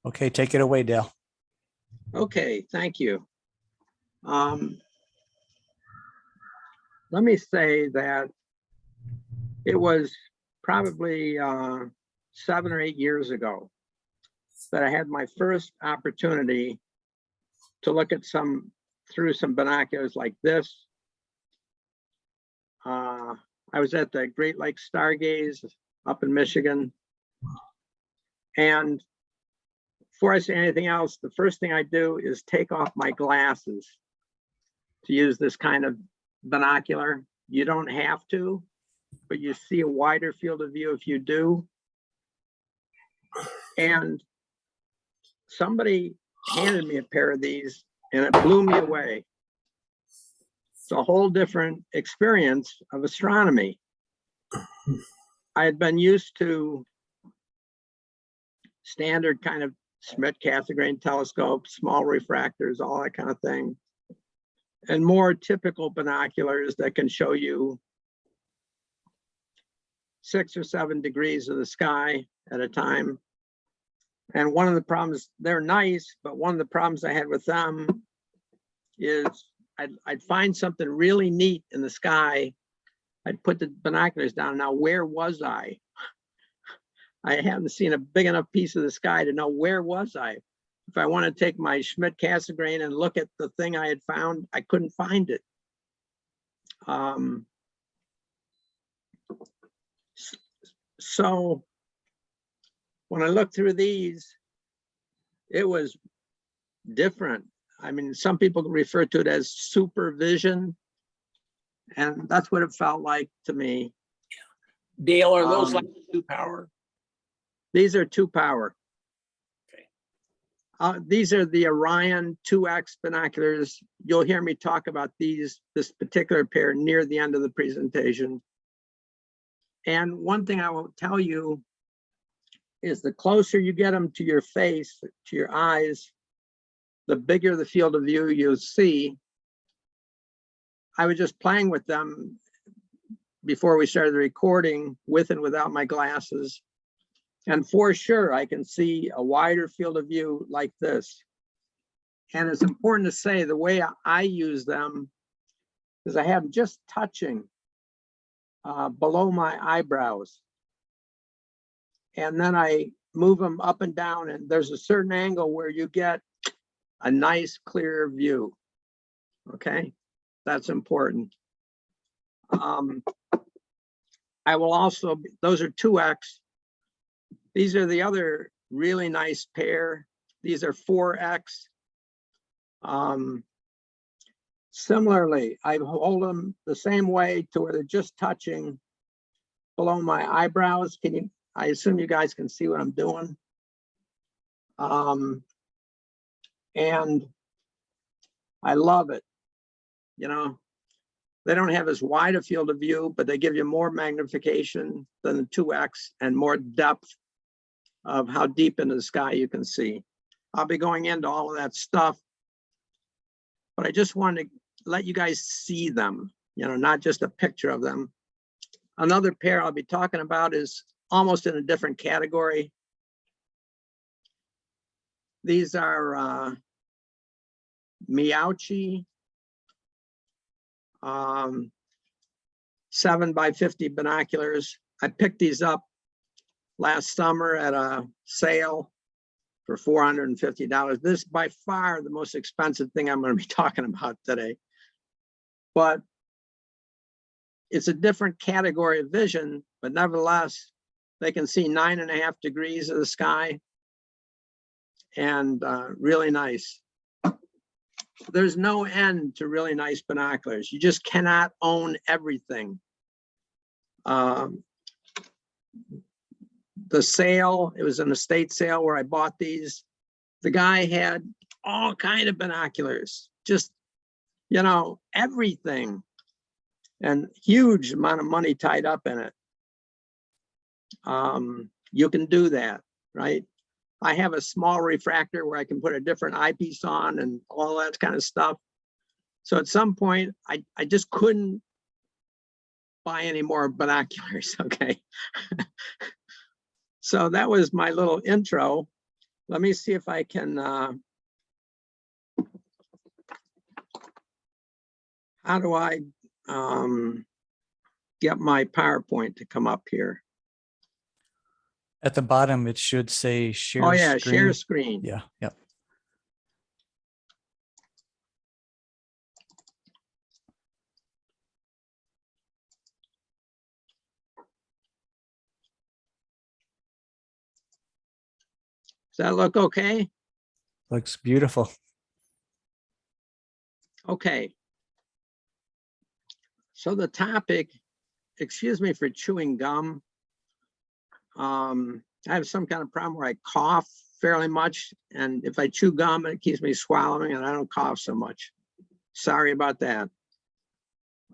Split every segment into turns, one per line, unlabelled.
Okay, take it away, Dale.
Okay, thank you. Let me say that it was probably 7 or 8 years ago that I had my first opportunity to look at through some binoculars like this. I was at the Great Lakes Stargaze up in Michigan. And before I say anything else, the first thing I do is take off my glasses to use this kind of binocular. You don't have to, but you see a wider field of view if you do. And somebody handed me a pair of these and it blew me away. It's a whole different experience of astronomy. I had been used to standard kind of Schmidt-Cassegrain telescopes, small refractors, all that kind of thing, and more typical binoculars that can show you 6 or 7 degrees of the sky at a time. And one of the problems, they're nice, but one of the problems I had with them is I'd find something really neat in the sky. I'd put the binoculars down. Now, where was I? I hadn't seen a big enough piece of the sky to know where was I. If I want to take my Schmidt-Cassegrain and look at the thing I had found, I couldn't find it. So when I looked through these, it was different. I mean, some people refer to it as supervision, and that's what it felt like to me.
Dale, are those like 2 power?
These are 2 power.
Okay.
These are the Orion 2X binoculars. You'll hear me talk about this particular pair near the end of the presentation. And one thing I will tell you is the closer you get them to your face, to your eyes, the bigger the field of view you'll see. I was just playing with them before we started the recording, with and without my glasses. And for sure, I can see a wider field of view like this. And it's important to say the way I use them is I have them just touching below my eyebrows. And then I move them up and down, and there's a certain angle where you get a nice clear view. Okay, that's important. I will also, those are 2X. These are the other really nice pair. These are 4X. Similarly, I hold them the same way to where they're just touching below my eyebrows. I assume you guys can see what I'm doing. And I love it. You know, they don't have as wide a field of view, but they give you more magnification than the 2X and more depth of how deep into the sky you can see. I'll be going into all of that stuff, but I just wanted to let you guys see them, you know, not just a picture of them. Another pair I'll be talking about is almost in a different category. These are Miauchi 7x50 binoculars. I picked these up last summer at a sale for $450. This is by far the most expensive thing I'm going to be talking about today. But it's a different category of vision, but nevertheless, they can see 9.5 degrees of the sky, and really nice. There's no end to really nice binoculars. You just cannot own everything. The sale, it was an estate sale where I bought these. The guy had all kind of binoculars, just, you know, everything, and huge amount of money tied up in it. You can do that, right? I have a small refractor where I can put a different eyepiece on and all that kind of stuff. So at some point, I just couldn't buy any more binoculars, okay? So that was my little intro. let me see if I can, how do I get my PowerPoint to come up here?
At the bottom, it should say share
Oh yeah,
screen.
share screen.
Yeah, yep.
Does that look okay?
Looks beautiful.
Okay. So the topic, excuse me for chewing gum. I have some kind of problem where I cough fairly much, and if I chew gum, it keeps me swallowing and I don't cough so much. Sorry about that.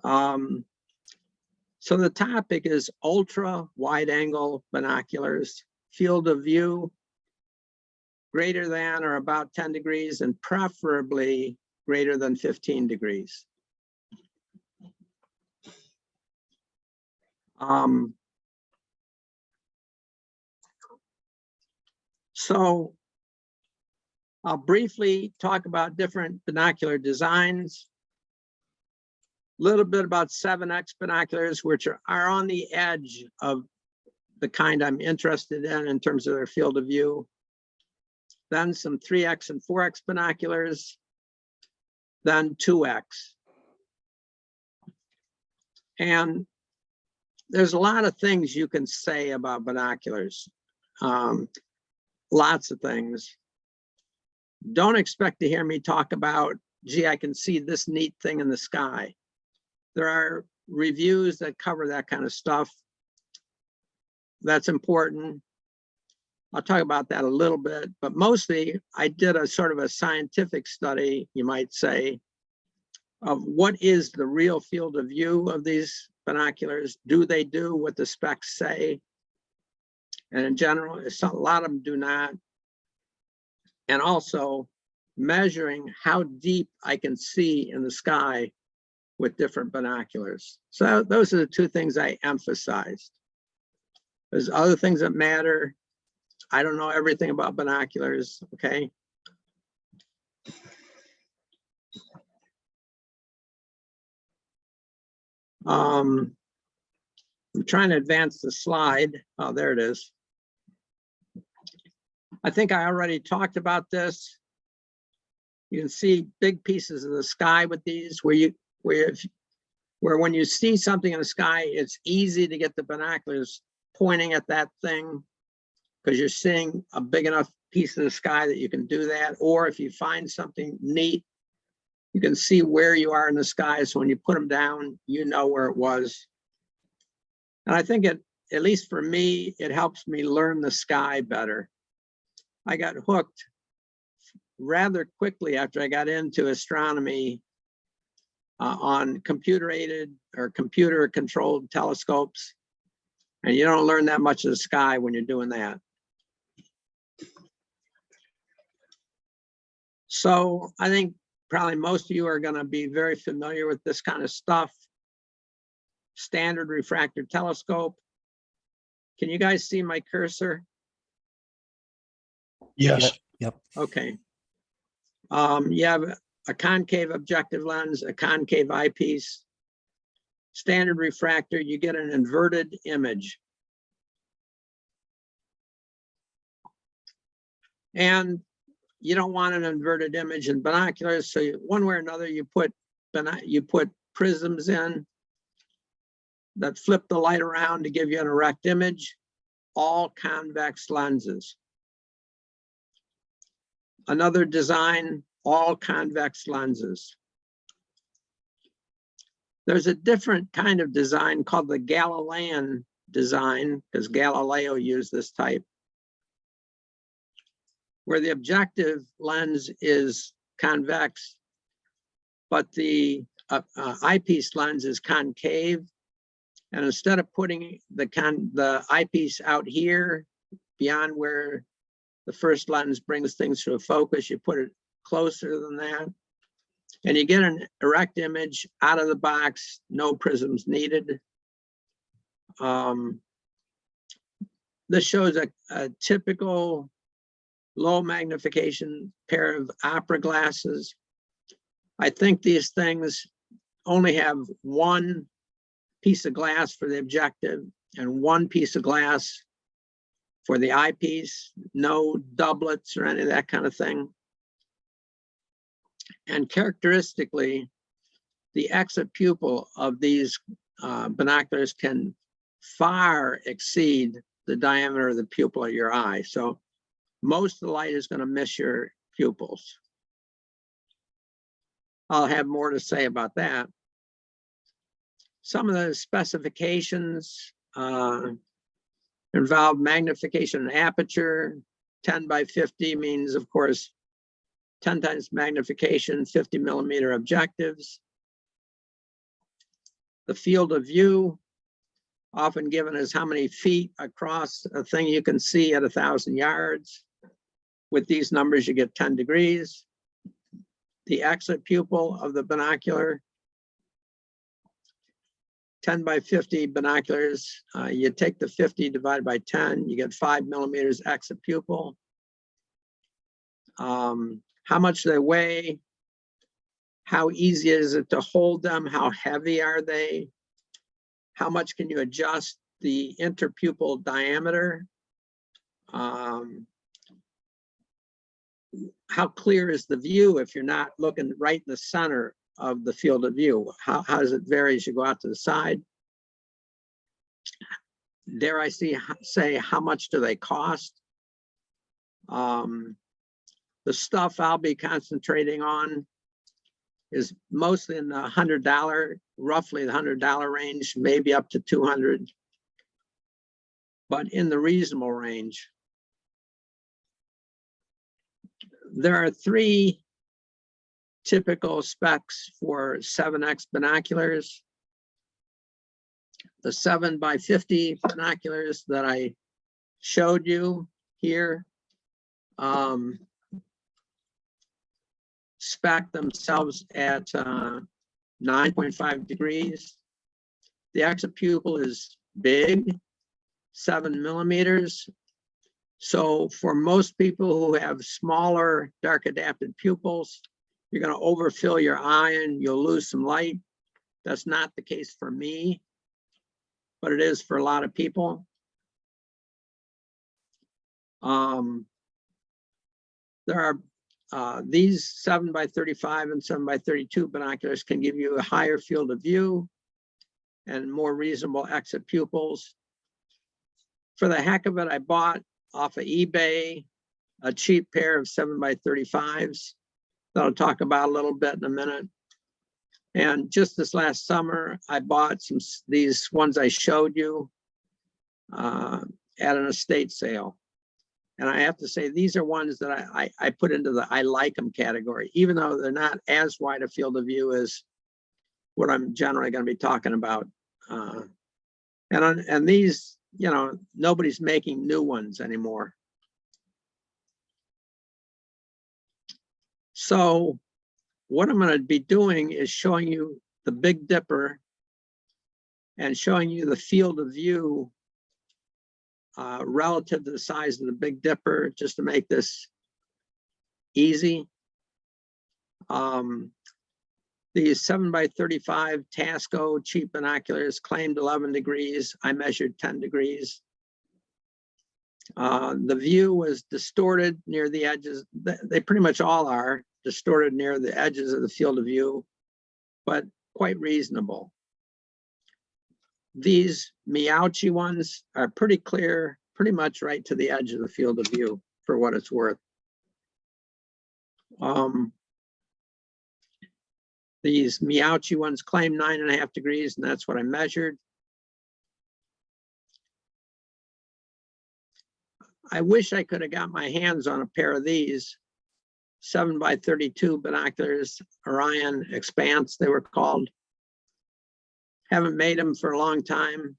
So the topic is ultra wide angle binoculars, field of view greater than or about 10 degrees and preferably greater than 15 degrees. So I'll briefly talk about different binocular designs. A little bit about 7X binoculars, which are on the edge of the kind I'm interested in terms of their field of view. Then some 3X and 4X binoculars, then 2X. And there's a lot of things you can say about binoculars. Lots of things. Don't expect to hear me talk about, gee, I can see this neat thing in the sky. There are reviews that cover that kind of stuff. That's important. I'll talk about that a little bit, but mostly I did a sort of a scientific study, you might say, of what is the real field of view of these binoculars. Do they do what the specs say? And in general, a lot of them do not. And also measuring how deep I can see in the sky with different binoculars. So those are the two things I emphasized. There's other things that matter. I don't know everything about binoculars, okay? I'm trying to advance the slide. Oh, there it is. I think I already talked about this. You can see big pieces of the sky with these where when you see something in the sky, it's easy to get the binoculars pointing at that thing because you're seeing a big enough piece of the sky that you can do that. Or if you find something neat, you can see where you are in the sky. So when you put them down, you know where it was. And I think it, at least for me, it helps me learn the sky better. I got hooked rather quickly after I got into astronomy on computer-aided or computer-controlled telescopes. And you don't learn that much of the sky when you're doing that. So I think probably most of you are going to be very familiar with this kind of stuff. Standard refractor telescope. Can you guys see my cursor?
Yes.
Yep.
Okay. You have a concave objective lens, a concave eyepiece. Standard refractor, you get an inverted image. And you don't want an inverted image in binoculars, so one way or another you put prisms in that flip the light around to give you an erect image, all convex lenses. Another design, all convex lenses. There's a different kind of design called the Galilean design, because Galileo used this type, where the objective lens is convex, but the eyepiece lens is concave. And instead of putting the eyepiece out here beyond where the first lens brings things to a focus, you put it closer than that. And you get an erect image out of the box, no prisms needed. This shows a typical low magnification pair of opera glasses. I think these things only have one piece of glass for the objective and one piece of glass for the eyepiece, no doublets or any of that kind of thing. And characteristically, the exit pupil of these binoculars can far exceed the diameter of the pupil of your eye. So most of the light is going to miss your pupils. I'll have more to say about that. Some of the specifications involve magnification and aperture. 10 by 50 means, of course, 10 times magnification, 50 millimeter objectives. The field of view, often given as how many feet across a thing you can see at 1,000 yards. With these numbers, you get 10 degrees. The exit pupil of the binocular, 10 by 50 binoculars. You take the 50 divided by 10, you get 5 millimeters exit pupil. How much they weigh, how easy is it to hold them, how heavy are they, how much can you adjust the interpupil diameter, how clear is the view if you're not looking right in the center of the field of view, how does it vary as you go out to the side? Dare I say how much do they cost? The stuff I'll be concentrating on is mostly in the $100, roughly the $100 range, maybe up to $200, but in the reasonable range. There are 3 typical specs for 7X binoculars. The 7 by 50 binoculars that I showed you here spec themselves at 9.5 degrees. The exit pupil is big, 7 millimeters. So for most people who have smaller dark adapted pupils, you're going to overfill your eye and you'll lose some light. That's not the case for me, but it is for a lot of people. There are these 7 by 35 and 7 by 32 binoculars can give you a higher field of view and more reasonable exit pupils. For the heck of it, I bought off of eBay a cheap pair of 7 by 35s that I'll talk about a little bit in a minute. And just this last summer, I bought these ones I showed you at an estate sale. And I have to say, these are ones that I put into the I like them category, even though they're not as wide a field of view as what I'm generally going to be talking about. And these, you know, nobody's making new ones anymore. So what I'm going to be doing is showing you the Big Dipper and showing you the field of view relative to the size of the Big Dipper, just to make this easy. These 7 by 35 Tasco cheap binoculars claimed 11 degrees. I measured 10 degrees. The view was distorted near the edges. They pretty much all are distorted near the edges of the field of view, but quite reasonable. These Miyauchi ones are pretty clear, pretty much right to the edge of the field of view for what it's worth. These Miyauchi ones claim 9.5 degrees, and that's what I measured. I wish I could have got my hands on a pair of these 7 by 32 binoculars, Orion Expanse, they were called. Haven't made them for a long time.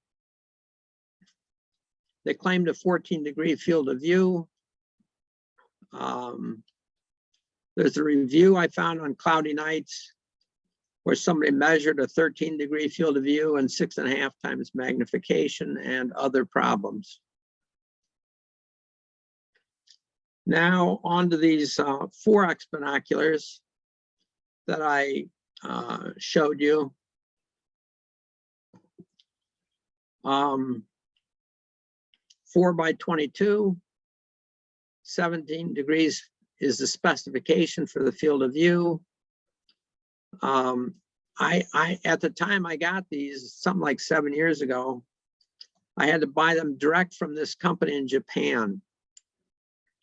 They claimed a 14-degree field of view. There's a review I found on Cloudy Nights where somebody measured a 13-degree field of view and 6.5 times magnification and other problems. Now on to these 4x binoculars that I showed you. 4x22, 17 degrees is the specification for the field of view. At the time I got these, something like 7 years ago, I had to buy them direct from this company in Japan.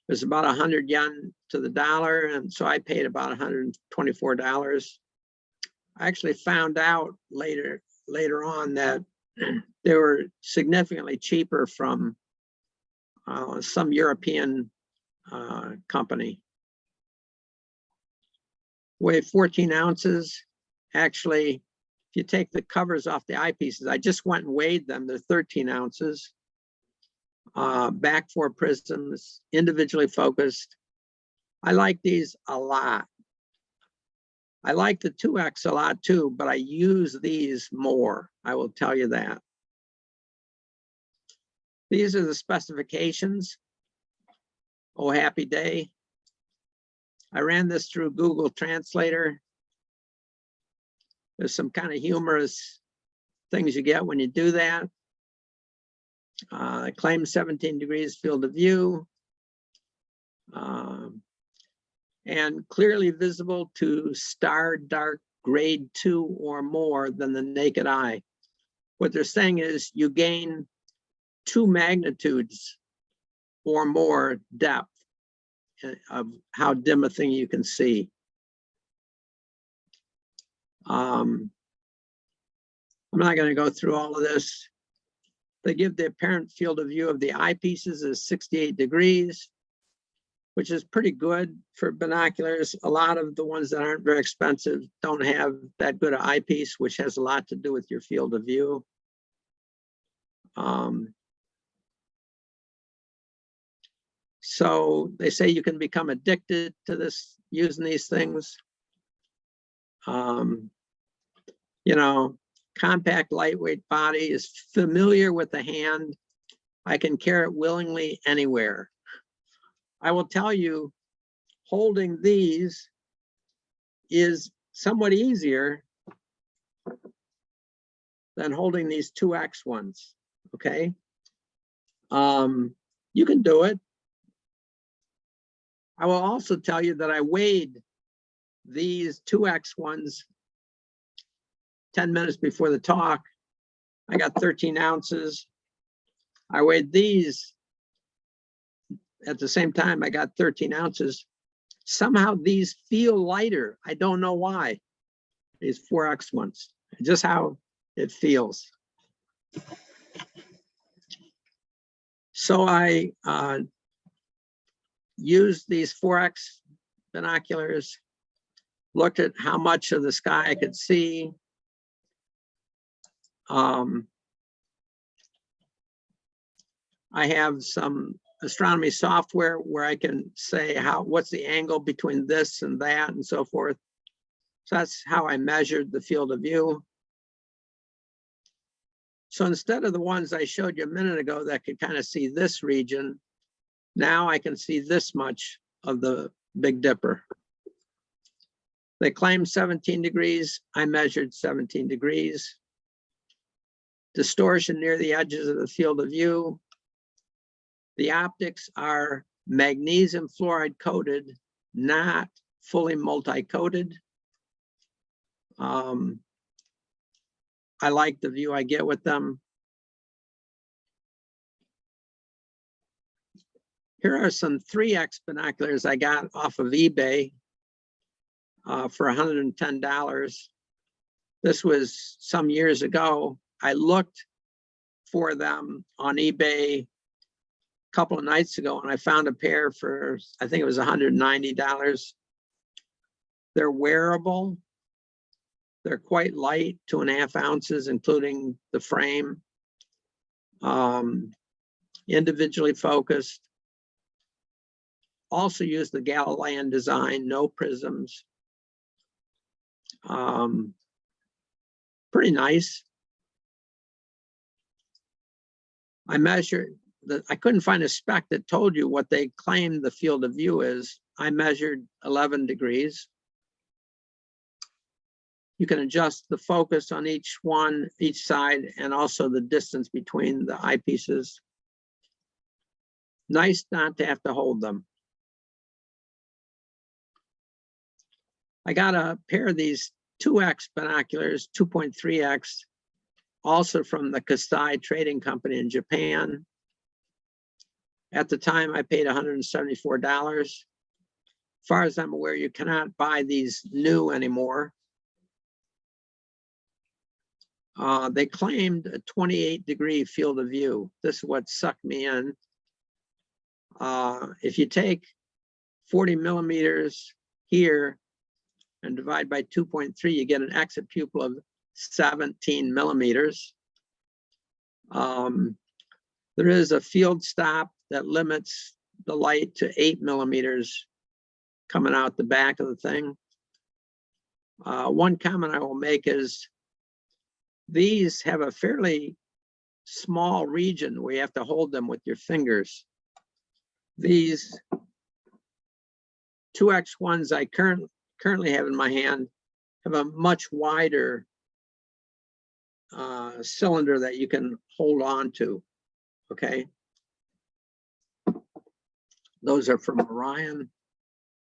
It was about 100 yen to the dollar, and so I paid about $124. I actually found out later on that they were significantly cheaper from some European company. Weigh 14 ounces. Actually, if you take the covers off the eyepieces, I just went and weighed them. They're 13 ounces. Back 4 prisms, individually focused. I like these a lot. I like the 2X a lot too, but I use these more. I will tell you that. These are the specifications. Oh, happy day. I ran this through Google Translator. There's some kind of humorous things you get when you do that. Claim 17 degrees field of view. And clearly visible to star dark grade 2 or more than the naked eye. What they're saying is you gain 2 magnitudes or more depth of how dim a thing you can see. I'm not going to go through all of this. They give the apparent field of view of the eyepieces as 68 degrees, which is pretty good for binoculars. A lot of the ones that aren't very expensive don't have that good an eyepiece, which has a lot to do with your field of view. So they say you can become addicted to this, using these things. You know, compact, lightweight body is familiar with the hand. I can carry it willingly anywhere. I will tell you, holding these is somewhat easier than holding these 2X ones, okay? You can do it. I will also tell you that I weighed these 2X ones 10 minutes before the talk. I got 13 ounces. I weighed these at the same time. I got 13 ounces. Somehow these feel lighter. I don't know why. These 4X ones, just how it feels. So I used these 4X binoculars, looked at how much of the sky I could see. I have some astronomy software where I can say what's the angle between this and that and so forth. So that's how I measured the field of view. So instead of the ones I showed you a minute ago that could kind of see this region, now I can see this much of the Big Dipper. They claim 17 degrees. I measured 17 degrees. Distortion near the edges of the field of view. The optics are magnesium fluoride coated, not fully multi-coated. I like the view I get with them. Here are some 3X binoculars I got off of eBay for $110. This was some years ago. I looked for them on eBay a couple of nights ago, and I found a pair for, I think it was $190. They're wearable. They're quite light, 2.5 ounces, including the frame. Individually focused. Also use the Galilean design, no prisms. Pretty nice. I measured I couldn't find a spec that told you what they claimed the field of view is. I measured 11 degrees. You can adjust the focus on each side, and also the distance between the eyepieces. Nice not to have to hold them. I got a pair of these 2x binoculars, 2.3x, also from the Kasai Trading Company in Japan. At the time, I paid $174. As far as I'm aware, you cannot buy these new anymore. They claimed a 28-degree field of view. This is what sucked me in. If you take 40 millimeters here and divide by 2.3, you get an exit pupil of 17 millimeters. There is a field stop that limits the light to 8 millimeters coming out the back of the thing. One comment I will make is these have a fairly small region where you have to hold them with your fingers. These 2x ones I currently have in my hand have a much wider cylinder that you can hold on to. Okay. Those are from Orion,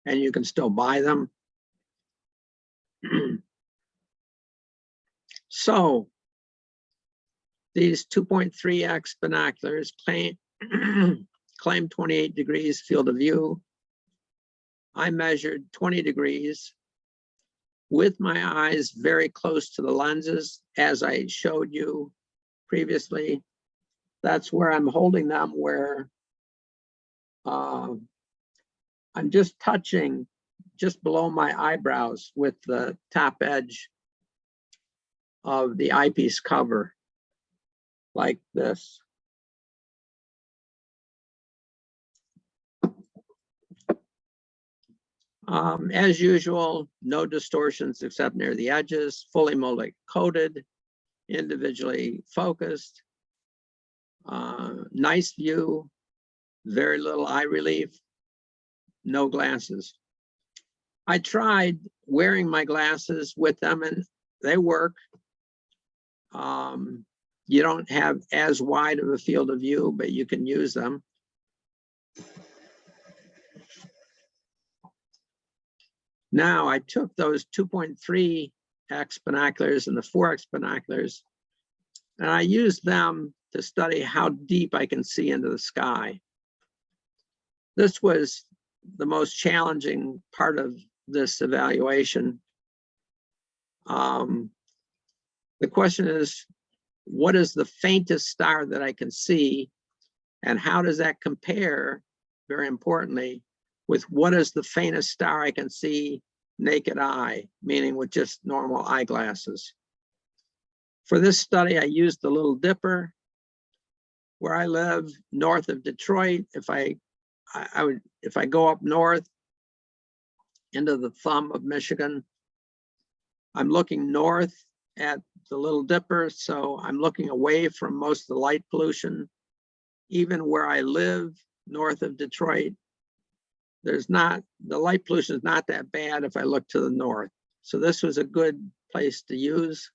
and you can still buy them. So these 2.3x binoculars claim 28 degrees field of view. I measured 20 degrees with my eyes very close to the lenses, as I showed you previously. That's where I'm holding them, where I'm just touching just below my eyebrows with the top edge of the eyepiece cover, like this. As usual, no distortions except near the edges, fully multi coated, individually focused, nice view, very little eye relief, no glasses. I tried wearing my glasses with them and they work. You don't have as wide of a field of view, but you can use them. Now I took those 2.3x binoculars and the 4x binoculars, and I used them to study how deep I can see into the sky. This was the most challenging part of this evaluation. The question is, what is the faintest star that I can see, and how does that compare, very importantly, with what is the faintest star I can see naked eye, meaning with just normal eyeglasses. For this study, I used the Little Dipper. Where I live, north of Detroit, if I go up north into the thumb of Michigan, I'm looking north at the Little Dipper, so I'm looking away from most of the light pollution. Even where I live, north of Detroit, the light pollution is not that bad if I look to the north. So this was a good place to use.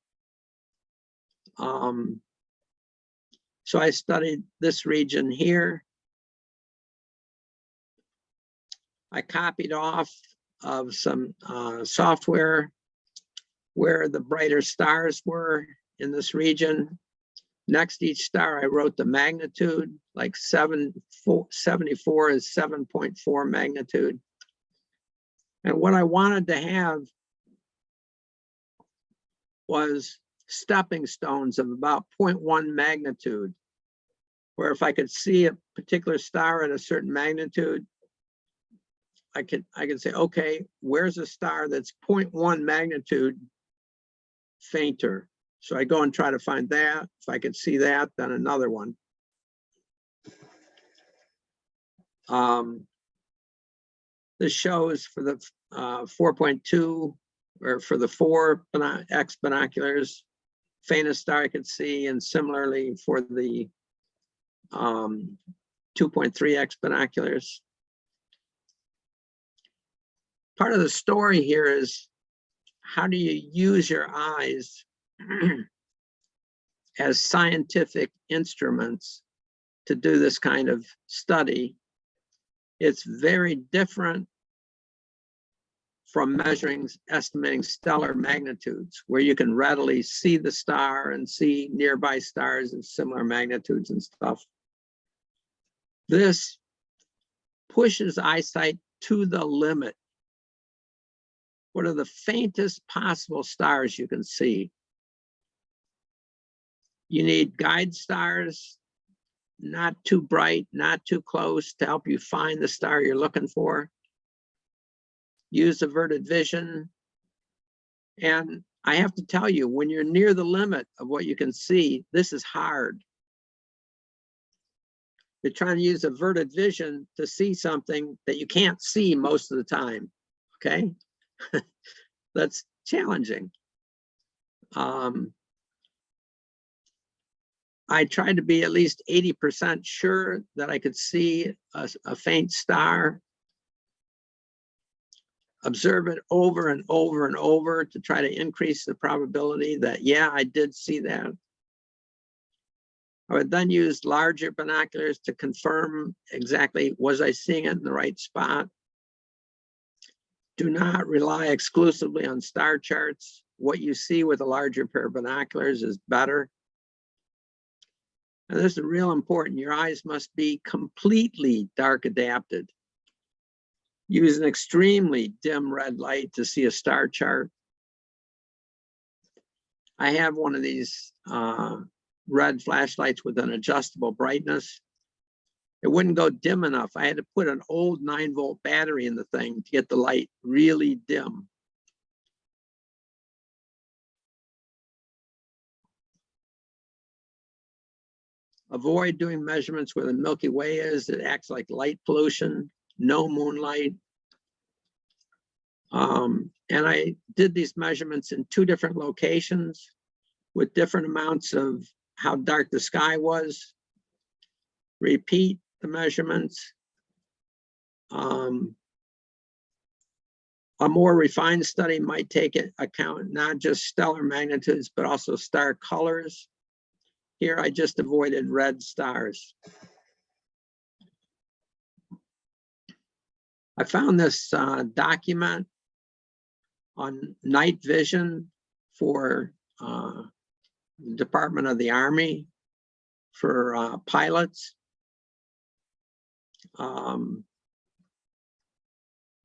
So I studied this region here. I copied off of some software where the brighter stars were in this region. Next to each star, I wrote the magnitude, like 74 is 7.4 magnitude. And what I wanted to have was stepping stones of about 0.1 magnitude, where if I could see a particular star at a certain magnitude, I could say, okay, where's a star that's 0.1 magnitude fainter? So I go and try to find that. If I could see that, then another one. This shows for the 4.2 or for the 4x binoculars, faintest star I could see, and similarly for the 2.3x binoculars. Part of the story here is, how do you use your eyes as scientific instruments to do this kind of study? It's very different from estimating stellar magnitudes, where you can readily see the star and see nearby stars of similar magnitudes and stuff. This pushes eyesight to the limit. What are the faintest possible stars you can see? You need guide stars, not too bright, not too close, to help you find the star you're looking for. Use averted vision. And I have to tell you, when you're near the limit of what you can see, this is hard. You're trying to use averted vision to see something that you can't see most of the time, okay? That's challenging. I tried to be at least 80% sure that I could see a faint star. Observe it over and over and over to try to increase the probability that, yeah, I did see that. I would then use larger binoculars to confirm exactly, was I seeing it in the right spot? Do not rely exclusively on star charts. What you see with a larger pair of binoculars is better. And this is real important. Your eyes must be completely dark adapted. Use an extremely dim red light to see a star chart. I have one of these red flashlights with an adjustable brightness. It wouldn't go dim enough. I had to put an old 9-volt battery in the thing to get the light really dim. Avoid doing measurements where the Milky Way is. It acts like light pollution, no moonlight. And I did these measurements in 2 different locations with different amounts of how dark the sky was. Repeat the measurements. A more refined study might take into account not just stellar magnitudes, but also star colors. Here, I just avoided red stars. I found this document on night vision for the Department of the Army for pilots.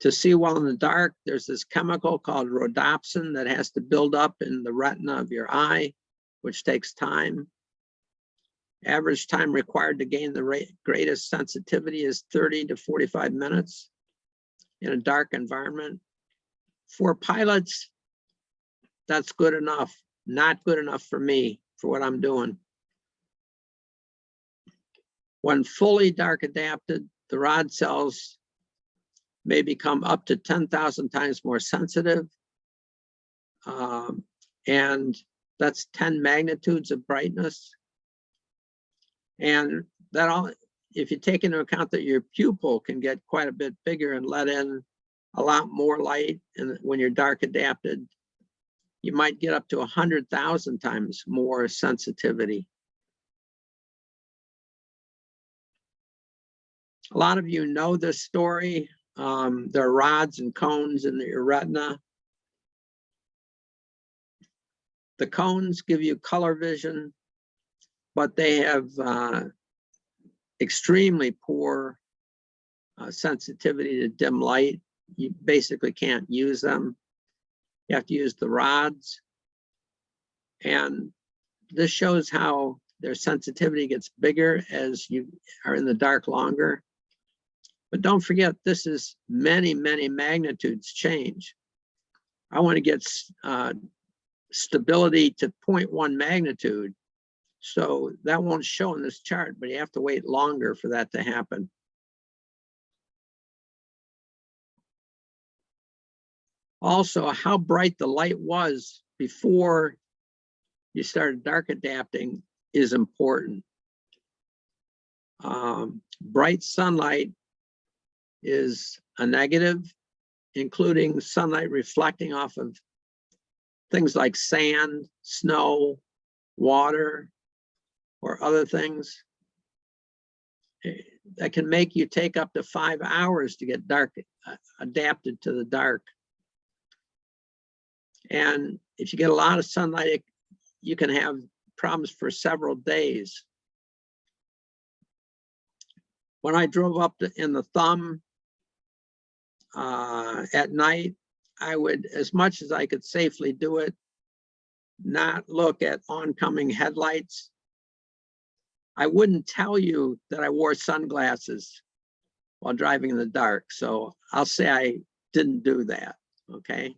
To see well in the dark, there's this chemical called rhodopsin that has to build up in the retina of your eye, which takes time. Average time required to gain the greatest sensitivity is 30 to 45 minutes in a dark environment. For pilots, that's good enough. Not good enough for me, for what I'm doing. When fully dark adapted, the rod cells may become up to 10,000 times more sensitive. And that's 10 magnitudes of brightness. And that all, if you take into account that your pupil can get quite a bit bigger and let in a lot more light, and when you're dark adapted, you might get up to 100,000 times more sensitivity. A lot of you know this story. There are rods and cones in your retina. The cones give you color vision, but they have extremely poor sensitivity to dim light. You basically can't use them. You have to use the rods. And this shows how their sensitivity gets bigger as you are in the dark longer. But don't forget, this is many, many magnitudes change. I want to get stability to 0.1 magnitude. So that won't show in this chart, but you have to wait longer for that to happen. Also, how bright the light was before you started dark adapting is important. Bright sunlight is a negative, including sunlight reflecting off of things like sand, snow, water, or other things. That can make you take up to 5 hours to get dark, adapted to the dark. And if you get a lot of sunlight, you can have problems for several days. When I drove up in the thumb at night, I would, as much as I could safely do it, not look at oncoming headlights. I wouldn't tell you that I wore sunglasses while driving in the dark. So I'll say I didn't do that, okay?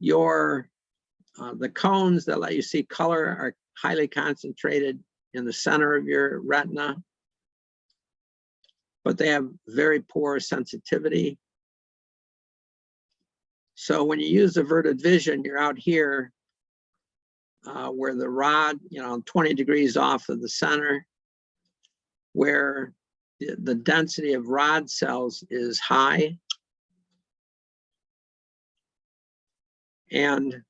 The cones that let you see color are highly concentrated in the center of your retina, but they have very poor sensitivity. So when you use averted vision, you're out here where the rod, 20 degrees off of the center, where the density of rod cells is high. And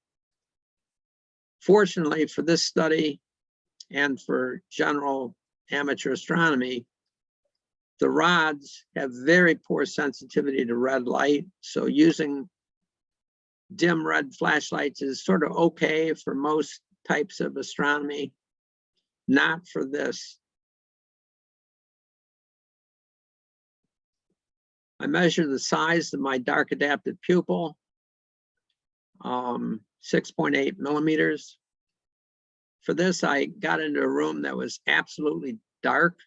fortunately for this study and for general amateur astronomy, the rods have very poor sensitivity to red light. So using dim red flashlights is sort of okay for most types of astronomy, not for this. I measure the size of my dark adapted pupil, 6.8 millimeters. For this, I got into a room that was absolutely dark.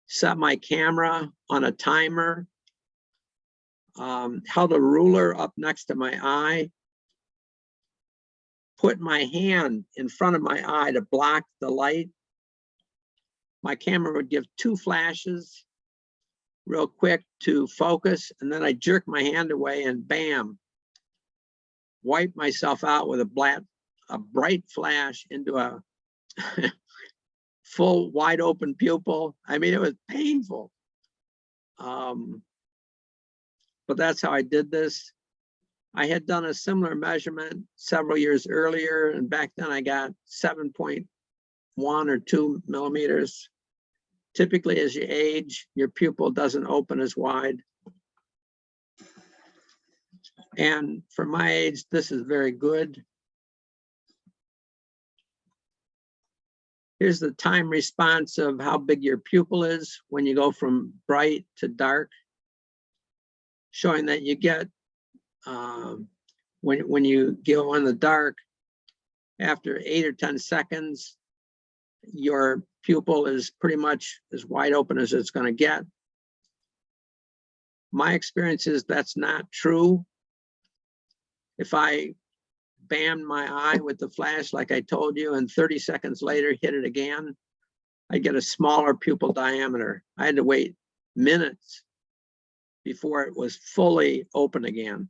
Set my camera on a timer, held a ruler up next to my eye, put my hand in front of my eye to block the light. My camera would give 2 flashes real quick to focus, and then I jerk my hand away and bam, wipe myself out with a bright flash into a full wide open pupil. I mean, it was painful. But that's how I did this. I had done a similar measurement several years earlier, and back then I got 7.1 or 2 millimeters. Typically, as you age, your pupil doesn't open as wide. And for my age, this is very good. Here's the time response of how big your pupil is when you go from bright to dark, showing that you get, when you go in the dark, after 8 or 10 seconds, your pupil is pretty much as wide open as it's going to get. My experience is that's not true. If I bammed my eye with the flash, like I told you, and 30 seconds later hit it again, I get a smaller pupil diameter. I had to wait minutes before it was fully open again.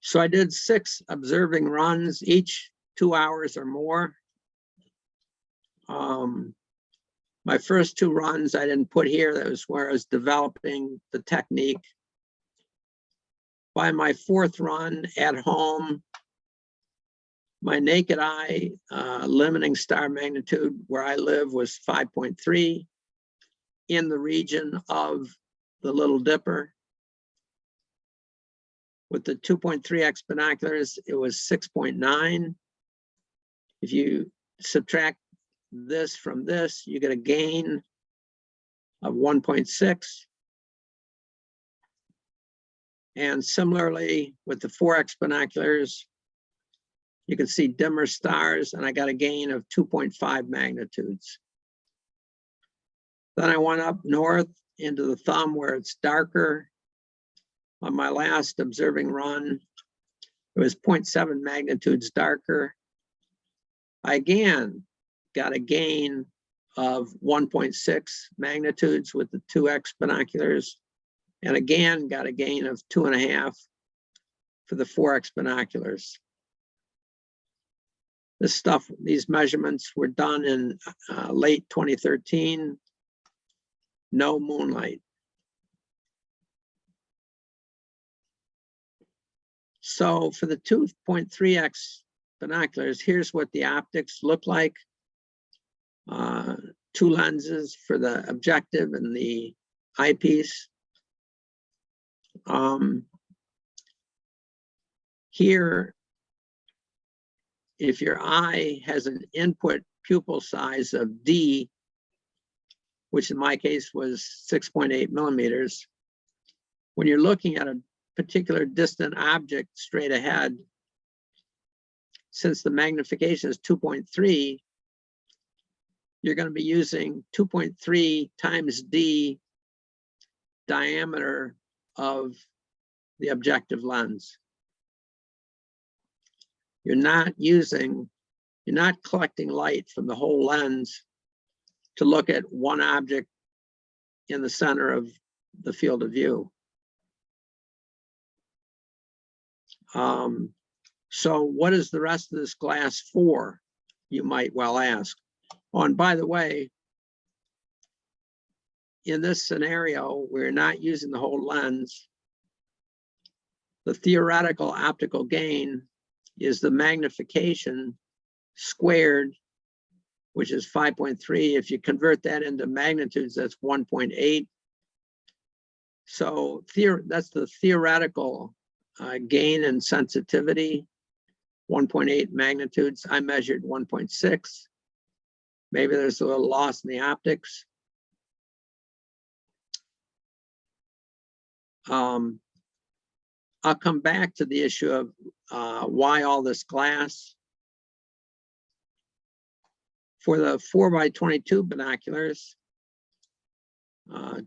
So I did 6 observing runs, each 2 hours or more. My first 2 runs I didn't put here. That was where I was developing the technique. By my 4th run at home, my naked eye limiting star magnitude where I live was 5.3 in the region of the Little Dipper. With the 2.3x binoculars, it was 6.9. If you subtract this from this, you get a gain of 1.6. And similarly, with the 4x binoculars, you can see dimmer stars, and I got a gain of 2.5 magnitudes. Then I went up north into the thumb where it's darker. On my last observing run, it was 0.7 magnitudes darker. I again got a gain of 1.6 magnitudes with the 2x binoculars. And again, got a gain of 2.5 for the 4x binoculars. This stuff, these measurements were done in late 2013. No moonlight. So for the 2.3x binoculars, here's what the optics look like. 2 lenses for the objective and the eyepiece. Here, if your eye has an input pupil size of D, which in my case was 6.8 millimeters, when you're looking at a particular distant object straight ahead, since the magnification is 2.3, you're going to be using 2.3 times D diameter of the objective lens. You're not collecting light from the whole lens to look at one object in the center of the field of view. So what is the rest of this glass for? You might well ask. Oh, and by the way, in this scenario, we're not using the whole lens. The theoretical optical gain is the magnification squared, which is 5.3. If you convert that into magnitudes, that's 1.8. So that's the theoretical gain and sensitivity, 1.8 magnitudes. I measured 1.6. Maybe there's a little loss in the optics. I'll come back to the issue of why all this glass. For the 4x22 binoculars,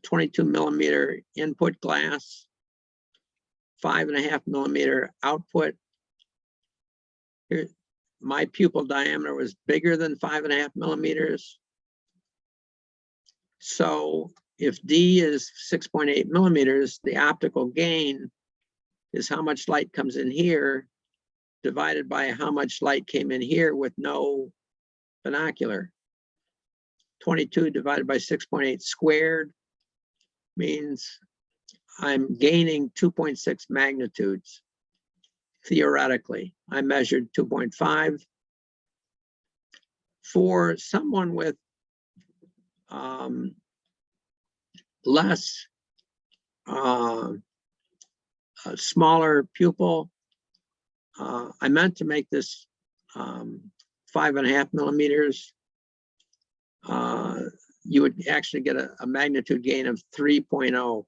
22 millimeter input glass, 5.5 millimeter output. Here, my pupil diameter was bigger than 5.5 millimeters. So if D is 6.8 millimeters, the optical gain is how much light comes in here divided by how much light came in here with no binocular. 22 divided by 6.8 squared means I'm gaining 2.6 magnitudes. Theoretically, I measured 2.5. For someone with less a smaller pupil, I meant to make this 5.5 millimeters. You would actually get a magnitude gain of 3.0.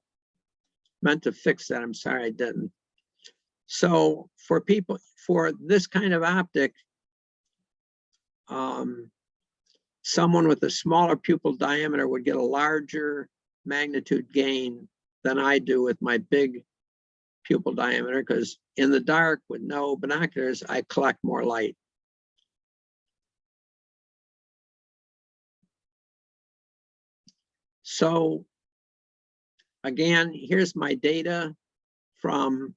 Meant to fix that. I'm sorry I didn't. So for people, for this kind of optic, someone with a smaller pupil diameter would get a larger magnitude gain than I do with my big pupil diameter, because in the dark with no binoculars, I collect more light. So again, here's my data from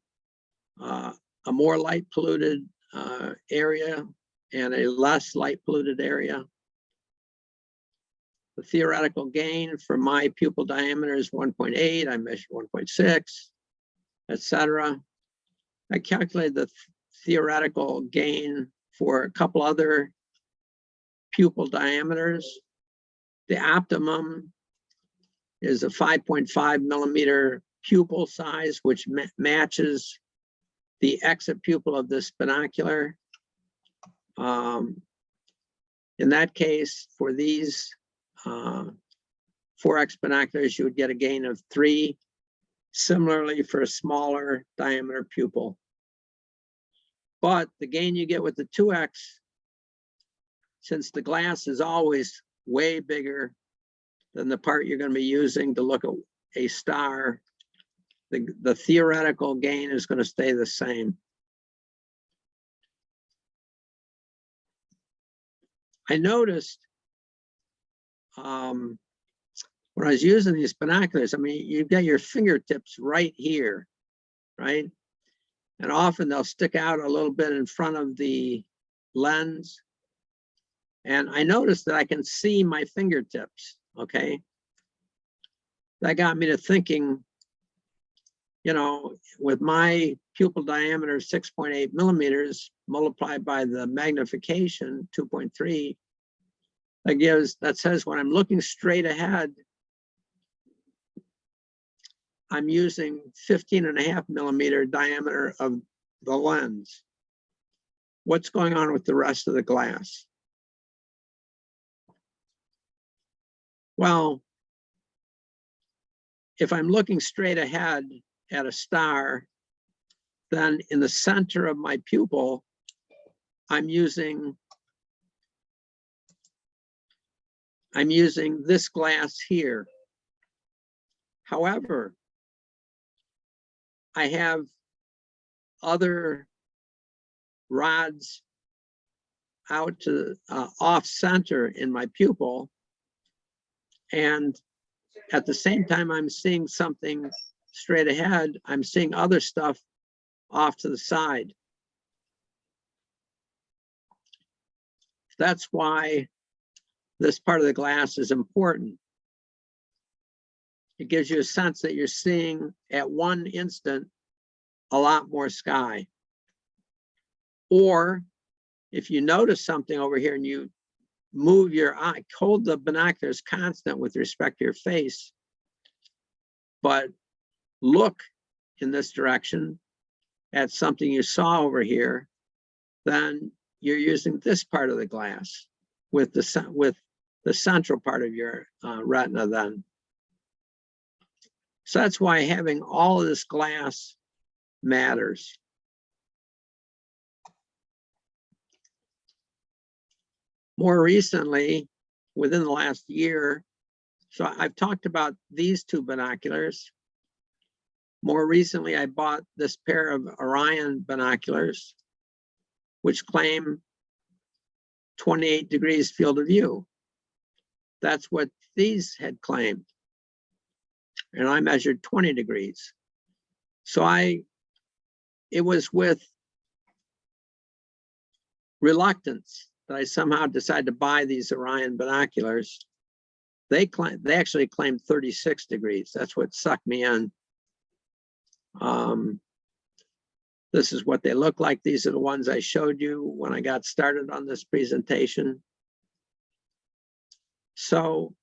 a more light polluted area and a less light polluted area. The theoretical gain for my pupil diameter is 1.8. I measured 1.6, etc. I calculated the theoretical gain for a couple other pupil diameters. The optimum is a 5.5 millimeter pupil size, which matches the exit pupil of this binocular. In that case, for these 4x binoculars, you would get a gain of 3. Similarly, for a smaller diameter pupil. But the gain you get with the 2x, since the glass is always way bigger than the part you're going to be using to look at a star, the theoretical gain is going to stay the same. I noticed when when I was using these binoculars, I mean, you've got your fingertips right here, right? And often they'll stick out a little bit in front of the lens. And I noticed that I can see my fingertips, okay? That got me to thinking, you know, with my pupil diameter 6.8 millimeters multiplied by the magnification 2.3, that says when I'm looking straight ahead, I'm using 15.5 millimeter diameter of the lens. What's going on with the rest of the glass? Well, if I'm looking straight ahead at a star, then in the center of my pupil, I'm using this glass here. However, I have other rods out to off center in my pupil, and at the same time I'm seeing something straight ahead, I'm seeing other stuff off to the side. That's why this part of the glass is important. It gives you a sense that you're seeing at one instant a lot more sky. Or if you notice something over here and you move your eye, hold the binoculars constant with respect to your face, but look in this direction at something you saw over here, then you're using this part of the glass with the central part of your retina then. So that's why having all of this glass matters. More recently, within the last year, so I've talked about these two binoculars. More recently, I bought this pair of Orion binoculars, which claim 28 degrees field of view. That's what these had claimed. And I measured 20 degrees. So it was with reluctance that I somehow decided to buy these Orion binoculars. They actually claimed 36 degrees. That's what sucked me in. This is what they look like. These are the ones I showed you when I got started on this presentation. So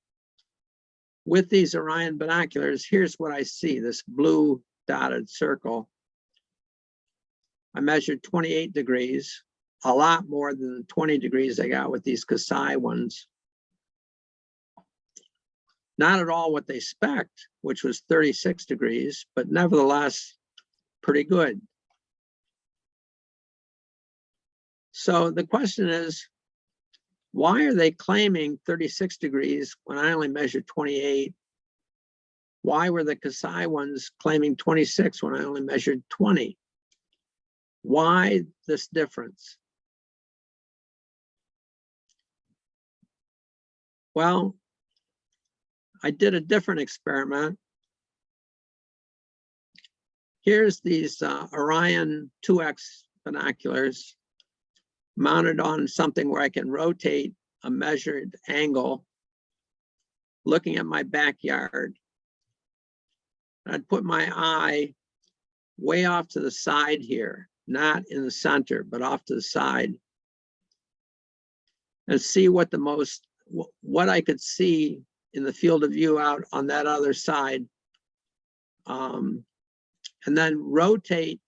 with these Orion binoculars, here's what I see, this blue dotted circle. I measured 28 degrees, a lot more than the 20 degrees I got with these Kasai ones. Not at all what they spec'd, which was 36 degrees, but nevertheless, pretty good. So the question is, why are they claiming 36 degrees when I only measured 28? Why were the Kasai ones claiming 26 when I only measured 20? Why this difference? Well, I did a different experiment. Here's these Orion 2X binoculars mounted on something where I can rotate a measured angle, looking at my backyard. I'd put my eye way off to the side here, not in the center, but off to the side, and see what I could see in the field of view out on that other side, and then rotate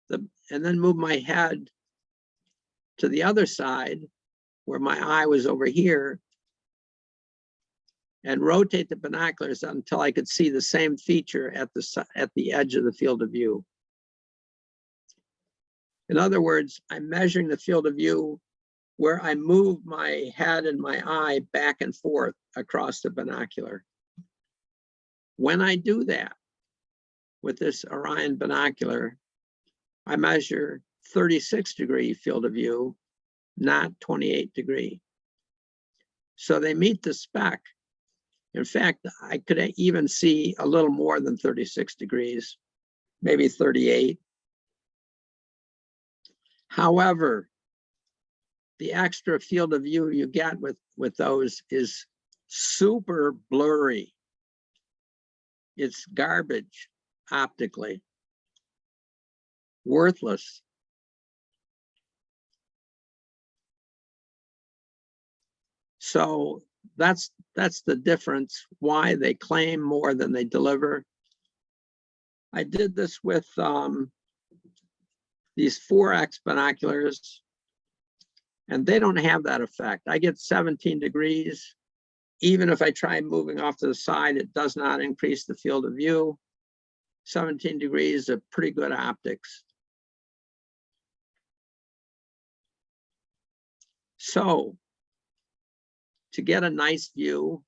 and then move my head to the other side where my eye was over here, and rotate the binoculars until I could see the same feature at the edge of the field of view. In other words, I'm measuring the field of view where I move my head and my eye back and forth across the binocular. When I do that with this Orion binocular, I measure 36 degree field of view, not 28 degree. So they meet the spec, In fact, I could even see a little more than 36 degrees, maybe 38. However, the extra field of view you get with those is super blurry. It's garbage optically, worthless. So that's the difference, why they claim more than they deliver. I did this with these 4X binoculars, and they don't have that effect. I get 17 degrees. Even if I try moving off to the side, it does not increase the field of view. 17 degrees of pretty good optics. So to get a nice view,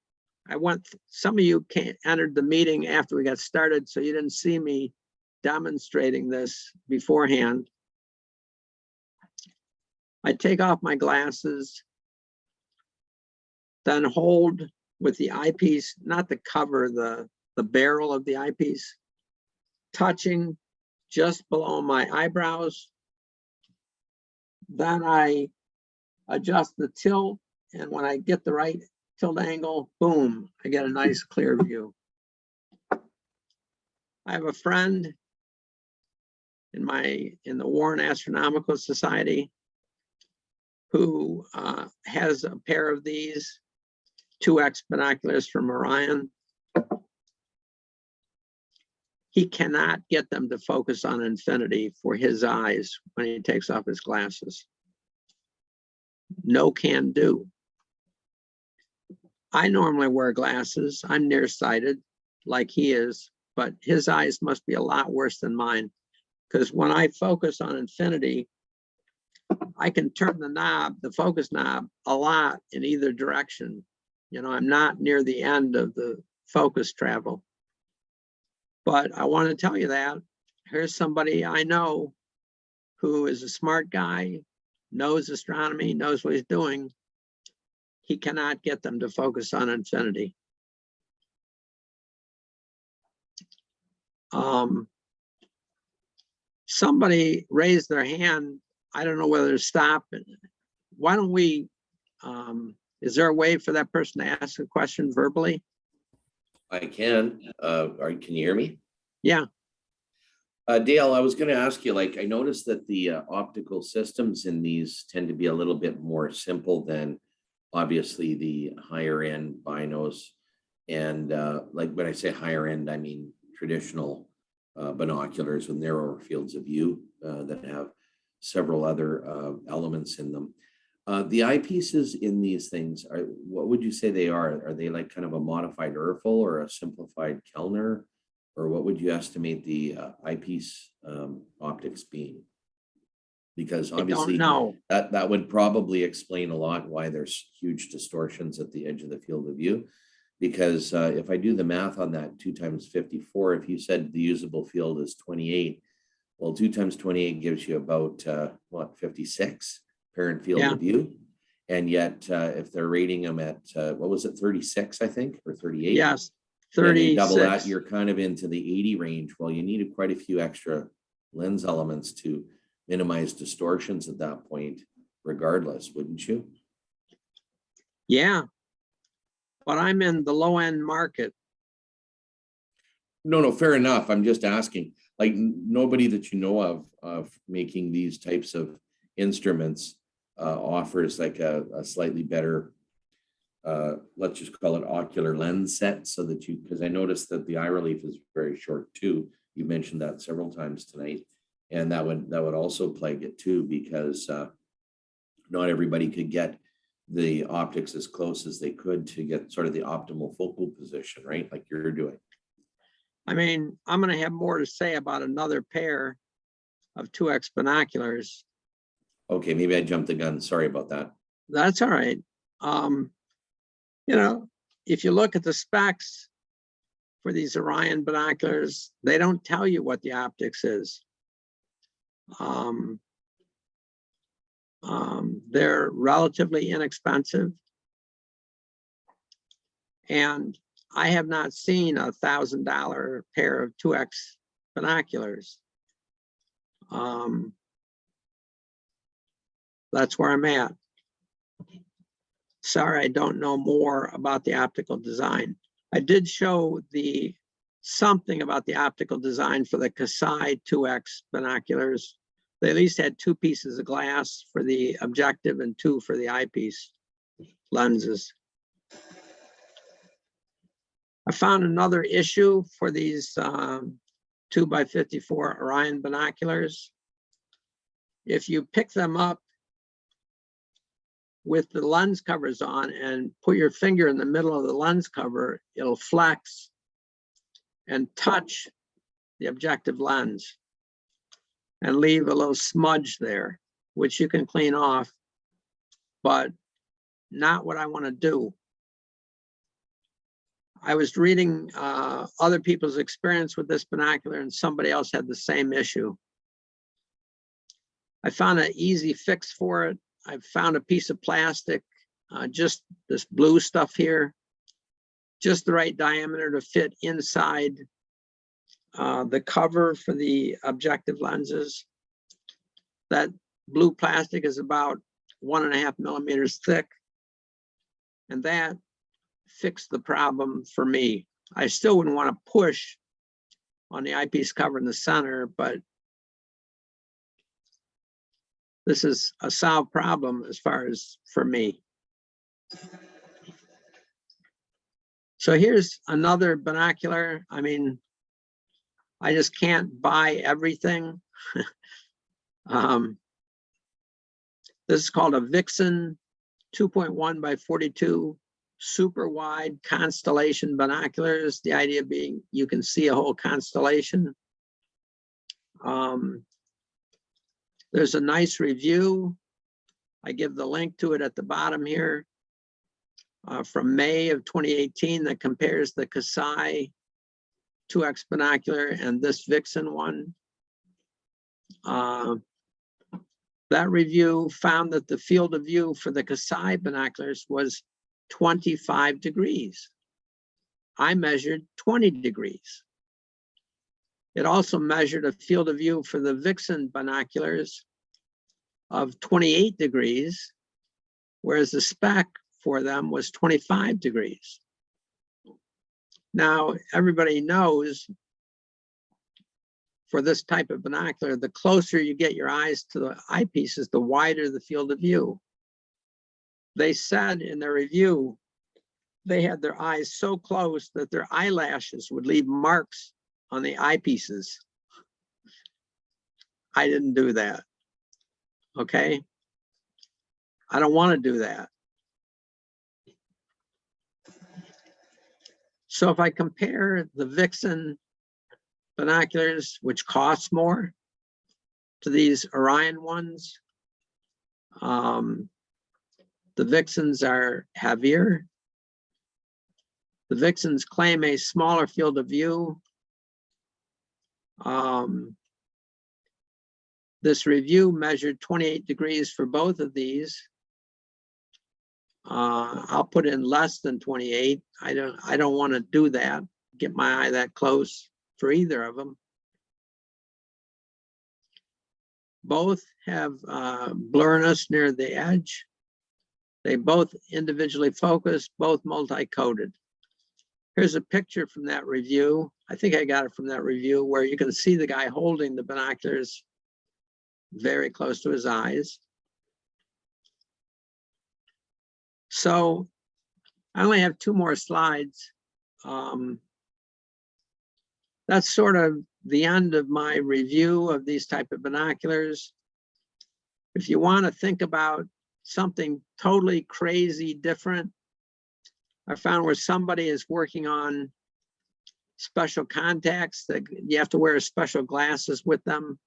some of you entered the meeting after we got started, so you didn't see me demonstrating this beforehand. I take off my glasses, then hold with the eyepiece, not the cover, the barrel of the eyepiece, touching just below my eyebrows. Then I adjust the tilt, and when I get the right tilt angle, boom, I get a nice clear view. I have a friend in the Warren Astronomical Society who has a pair of these 2X binoculars from Orion. He cannot get them to focus on infinity for his eyes when he takes off his glasses. No can do. I normally wear glasses. I'm nearsighted like he is, but his eyes must be a lot worse than mine, because when I focus on infinity, I can turn the knob, the focus knob, a lot in either direction. You know, I'm not near the end of the focus travel. But I want to tell you that here's somebody I know who is a smart guy, knows astronomy, knows what he's doing. He cannot get them to focus on infinity. Somebody raised their hand. I don't know whether to stop. Why don't we, is there a way for that person to ask a question verbally?
I can. Can you hear me?
Yeah.
Dale, I was going to ask you, like, I noticed that the optical systems in these tend to be a little bit more simple than obviously the higher end binos. And like when I say higher end, I mean traditional binoculars with narrower fields of view that have several other elements in them. The eyepieces in these things, what would you say they are? Are they like kind of a modified Erfel or a simplified Kellner? Or what would you estimate the eyepiece optics being? Because obviously that would probably explain a lot why there's huge distortions at the edge of the field of view. Because if I do the math on that 2 times 54, if you said the usable field is 28, well, 2 times 28 gives you about, 56 apparent field of view. And yet, if they're rating them at, what was it, 36, I think, or 38?
Yes, 36.
Double that, you're kind of into the 80 range. Well, you needed quite a few extra lens elements to minimize distortions at that point, regardless, wouldn't you?
Yeah, but I'm in the low end market.
No, fair enough. I'm just asking, like, nobody that you know of making these types of instruments offers like a slightly better, let's just call it ocular lens set, so that because I noticed that the eye relief is very short too. You mentioned that several times tonight, and that would also plague it too, because not everybody could get the optics as close as they could to get sort of the optimal focal position, right? Like you're doing.
I mean, I'm going to have more to say about another pair of 2X binoculars.
Okay, maybe I jumped the gun. Sorry about that.
That's all right. You know, if you look at the specs for these Orion binoculars, they don't tell you what the optics is. They're relatively inexpensive. And I have not seen $1,000 pair of 2X binoculars. That's where I'm at. Sorry, I don't know more about the optical design. I did show something about the optical design for the Kasai 2X binoculars. They at least had 2 pieces of glass for the objective and 2 for the eyepiece lenses. I found another issue for these 2x54 Orion binoculars. If you pick them up with the lens covers on and put your finger in the middle of the lens cover, it'll flex and touch the objective lens and leave a little smudge there, which you can clean off, but not what I want to do. I was reading other people's experience with this binocular, and somebody else had the same issue. I found an easy fix for it. I found a piece of plastic, just this blue stuff here, just the right diameter to fit inside the cover for the objective lenses. That blue plastic is about 1.5 millimeters thick, and that fixed the problem for me. I still wouldn't want to push on the eyepiece cover in the center, but this is a solved problem as far as for me. So here's another binocular. I mean, I just can't buy everything. This is called a Vixen 2.1 by 42 super wide constellation binoculars. The idea being you can see a whole constellation. There's a nice review. I give the link to it at the bottom here from May of 2018 that compares the Kasai 2X binocular and this Vixen one. That review found that the field of view for the Kasai binoculars was 25 degrees. I measured 20 degrees. It also measured a field of view for the Vixen binoculars of 28 degrees, whereas the spec for them was 25 degrees. Now, everybody knows for this type of binocular, the closer you get your eyes to the eyepieces, the wider the field of view. They said in their review, they had their eyes so close that their eyelashes would leave marks on the eyepieces. I didn't do that. Okay. I don't want to do that. So if I compare the Vixen binoculars, which cost more, to these Orion ones, the Vixens are heavier. The Vixens claim a smaller field of view. This review measured 28 degrees for both of these. I'll put in less than 28. I don't want to do that, get my eye that close for either of them. Both have blurriness near the edge. They both individually focus, both multi-coded. Here's a picture from that review. I think I got it from that review where you can see the guy holding the binoculars very close to his eyes. So I only have 2 more slides. That's sort of the end of my review of these type of binoculars. If you want to think about something totally crazy different, I found where somebody is working on special contacts that you have to wear special glasses with them,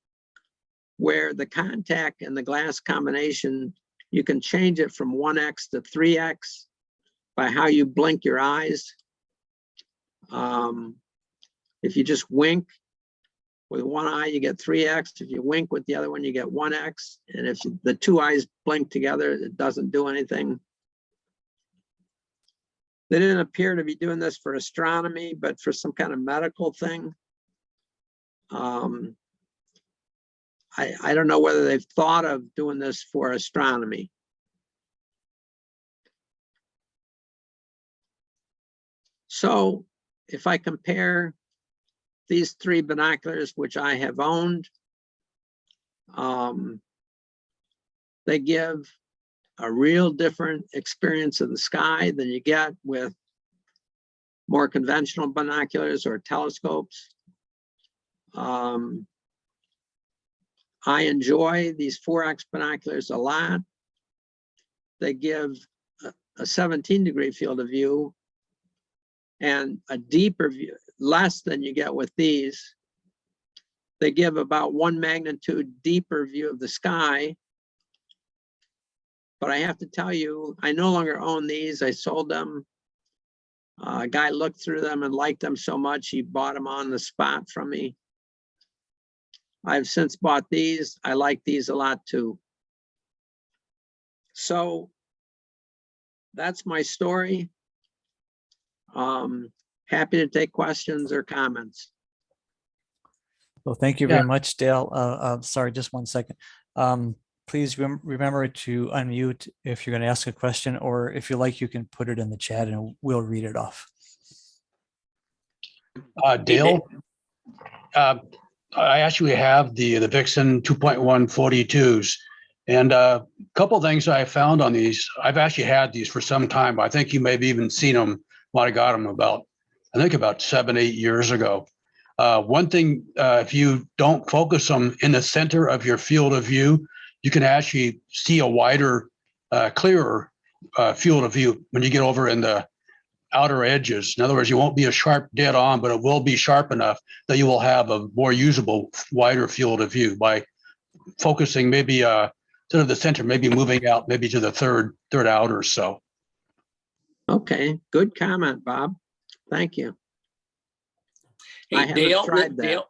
where the contact and the glass combination, you can change it from 1x to 3x by how you blink your eyes. If you just wink with one eye, you get 3x. If you wink with the other one, you get 1x. And if the 2 eyes blink together, it doesn't do anything. They didn't appear to be doing this for astronomy, but for some kind of medical thing. I don't know whether they've thought of doing this for astronomy. So if I compare these three binoculars, which I have owned, they give a real different experience of the sky than you get with more conventional binoculars or telescopes. I enjoy these 4X binoculars a lot. They give a 17-degree field of view and a deeper view, less than you get with these. They give about 1 magnitude deeper view of the sky. But I have to tell you, I no longer own these. I sold them. A guy looked through them and liked them so much, he bought them on the spot from me. I've since bought these. I like these a lot too. So that's my story. Happy to take questions or comments.
Well, thank you
Yeah.
very much, Dale. Sorry, just 1 second. Please remember to unmute if you're going to ask a question, or if you like, you can put it in the chat and we'll read it off.
Dale, I actually have the Vixen 2.142s, and a couple things I found on these. I've actually had these for some time. I think you maybe even seen them when I got them about 7-8 years ago. One thing, if you don't focus them in the center of your field of view, you can actually see a wider, clearer field of view when you get over in the outer edges. In other words, you won't be a sharp dead on, but it will be sharp enough that you will have a more usable, wider field of view by focusing maybe sort of the center, maybe moving out maybe to the third out or so.
Okay, good comment, Bob. Thank you. I
Hey,
haven't
Dale,
tried that.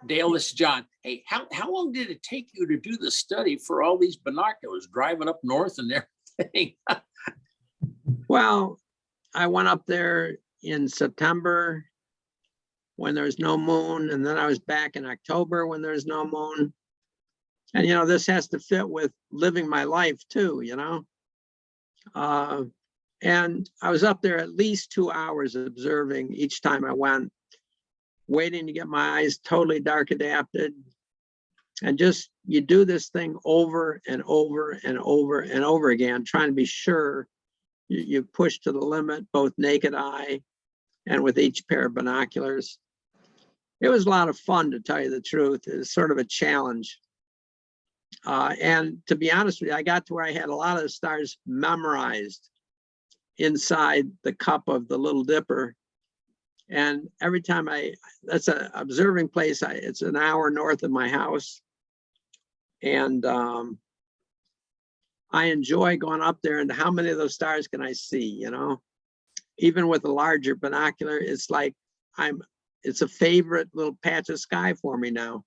Dale, this is John. Hey, how long did it take you to do the study for all these binoculars, driving up north and everything?
Well, I went up there in September when there's no moon, and then I was back in October when there's no moon. And, you know, this has to fit with living my life too, you know? And I was up there at least 2 hours observing each time I went, waiting to get my eyes totally dark adapted. And just, you do this thing over and over and over and over again, trying to be sure you push to the limit, both naked eye and with each pair of binoculars. It was a lot of fun, to tell you the truth. It was sort of a challenge. And to be honest with you, I got to where I had a lot of the stars memorized inside the cup of the Little Dipper. And every time that's an observing place, it's an hour north of my house. And I enjoy going up there, and how many of those stars can I see, you know? Even with a larger binocular, it's like it's a favorite little patch of sky for me now.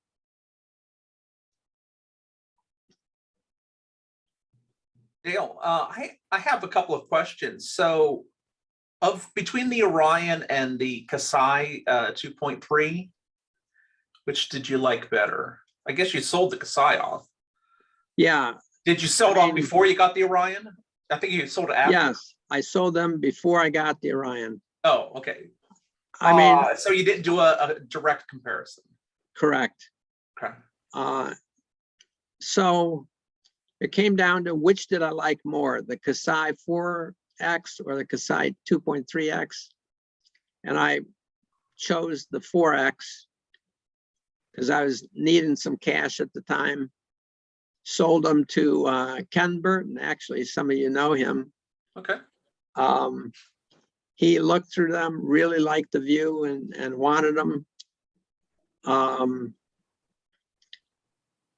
Dale, I have a couple of questions. So between the Orion and the Kasai 2.3, which did you like better? I guess you sold the Kasai off.
Yeah.
Did you sell it off before you got the Orion? I think you sold it after.
Yes, I sold them before I got the Orion.
Oh, okay.
I mean,
so you didn't do a direct comparison.
correct.
Okay.
So it came down to which did I like more, the Kasai 4X or the Kasai 2.3X? And I chose the 4X because I was needing some cash at the time. Sold them to Ken Burton. Actually, some of you know him.
Okay.
He looked through them, really liked the view and wanted them.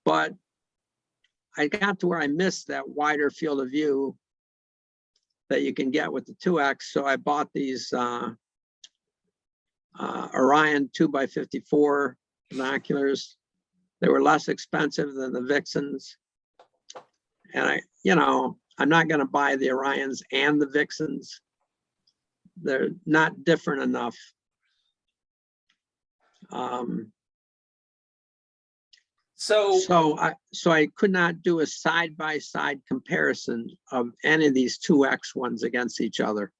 But I got to where I missed that wider field of view that you can get with the 2X. So I bought these Orion 2x54 binoculars. They were less expensive than the Vixens. And I'm not going to buy the Orions and the Vixens. they're not different enough. So I could not do a side-by-side comparison of any of these 2X ones against each other.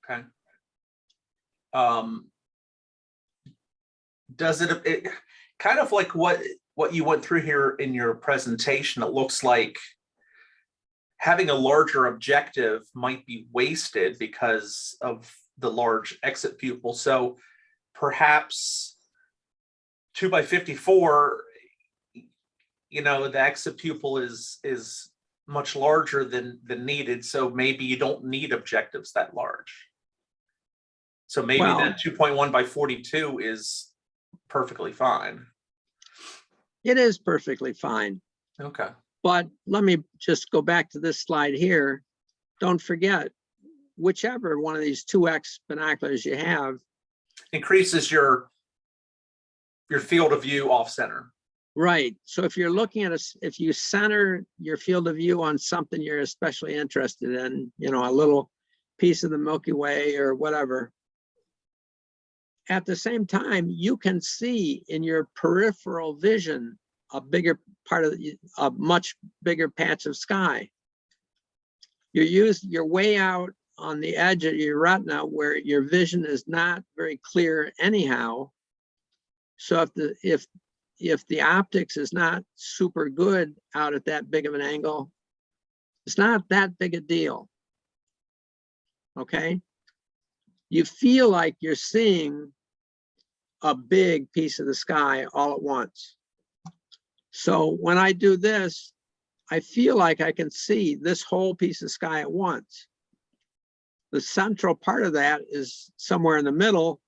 Okay. Does it kind of like what you went through here in your presentation? It looks like having a larger objective might be wasted because of the large exit pupil. So perhaps 2x54, you know, the exit pupil is much larger than needed. So maybe you don't need objectives that large. So maybe
Well,
that 2.1x42 is perfectly fine.
it is perfectly fine.
Okay.
But let me just go back to this slide here. Don't forget, whichever one of these 2X binoculars you have,
Increases your field of view off center.
right? So if you're looking at if you center your field of view on something you're especially interested in, you know, a little piece of the Milky Way or whatever, at the same time, you can see in your peripheral vision a bigger part of a much bigger patch of sky. You're way out on the edge of your retina where your vision is not very clear anyhow. So if the optics is not super good out at that big of an angle, it's not that big a deal. Okay? You feel like you're seeing a big piece of the sky all at once. So when I do this, I feel like I can see this whole piece of sky at once. The central part of that is somewhere in the middle,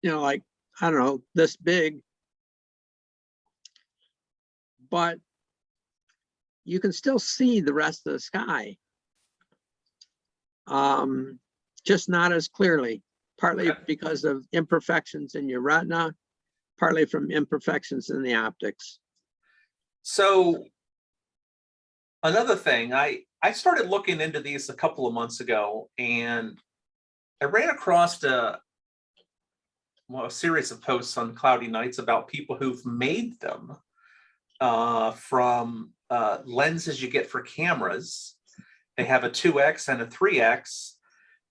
you know, like, I don't know, this big. But you can still see the rest of the sky. Just not as clearly, partly because of imperfections in your retina, partly from imperfections in the optics.
So another thing, I started looking into these a couple of months ago, and I ran across a series of posts on Cloudy Nights about people who've made them from lenses you get for cameras. They have a 2X and a 3X.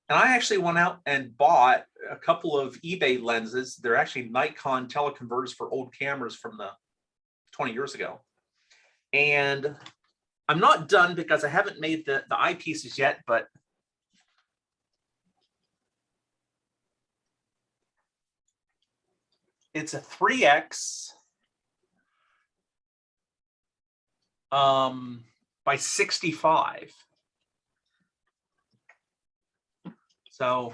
And I actually went out and bought a couple of eBay lenses. They're actually Nikon teleconverters for old cameras from the 20 years ago. And I'm not done because I haven't made the eyepieces yet, but it's a 3X by 65. So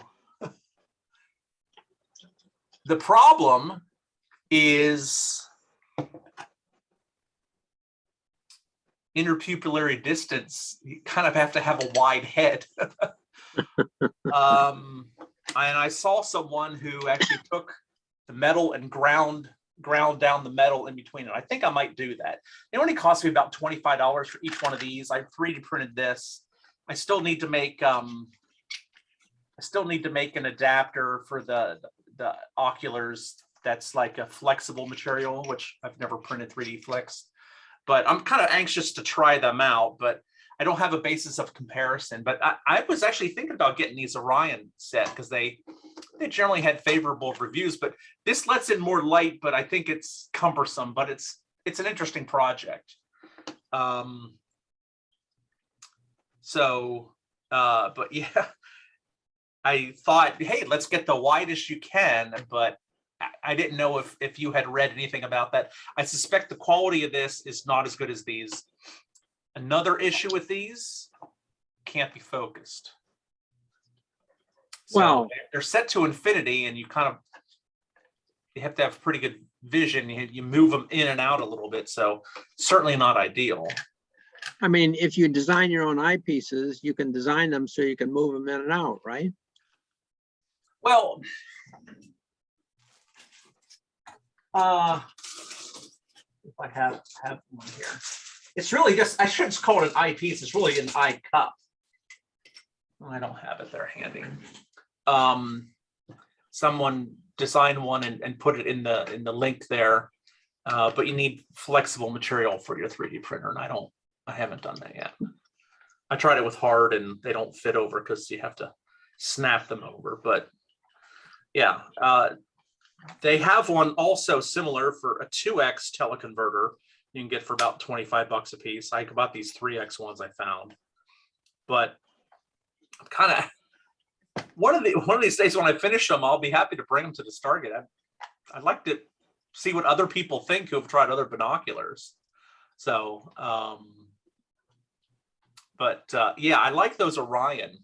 the problem is interpupillary distance. You kind of have to have a wide head. And I saw someone who actually took the metal and ground down the metal in between it. I think I might do that. It only cost me about $25 for each one of these. I 3D printed this. I still need to make an adapter for the oculars that's like a flexible material, which I've never printed 3D flex. But I'm kind of anxious to try them out, but I don't have a basis of comparison. But I was actually thinking about getting these Orion set because they generally had favorable reviews, but this lets in more light, but I think it's cumbersome, but it's an interesting project. But yeah, I thought, hey, let's get the widest you can, but I didn't know if you had read anything about that. I suspect the quality of this is not as good as these. Another issue with these, can't be focused. So
Well,
they're set to infinity, and you have to have pretty good vision. You move them in and out a little bit, so certainly not ideal.
I mean, if you design your own eyepieces, you can design them so you can move them in and out, right?
Well, if I have one here, it's really just, I shouldn't call it an eyepiece. It's really an eye cup. I don't have it there handy. someone design one and put it in the link there. But you need flexible material for your 3D printer, and I haven't done that yet. I tried it with hard and they don't fit over because you have to snap them over, but yeah. They have one also similar for a 2x teleconverter you can get for about 25 bucks a piece. I bought these 3x ones I found, but I'm kind of one of these days when I finish them, I'll be happy to bring them to the Stargate. I'd like to see what other people think who have tried other binoculars. So, yeah, I like those Orion.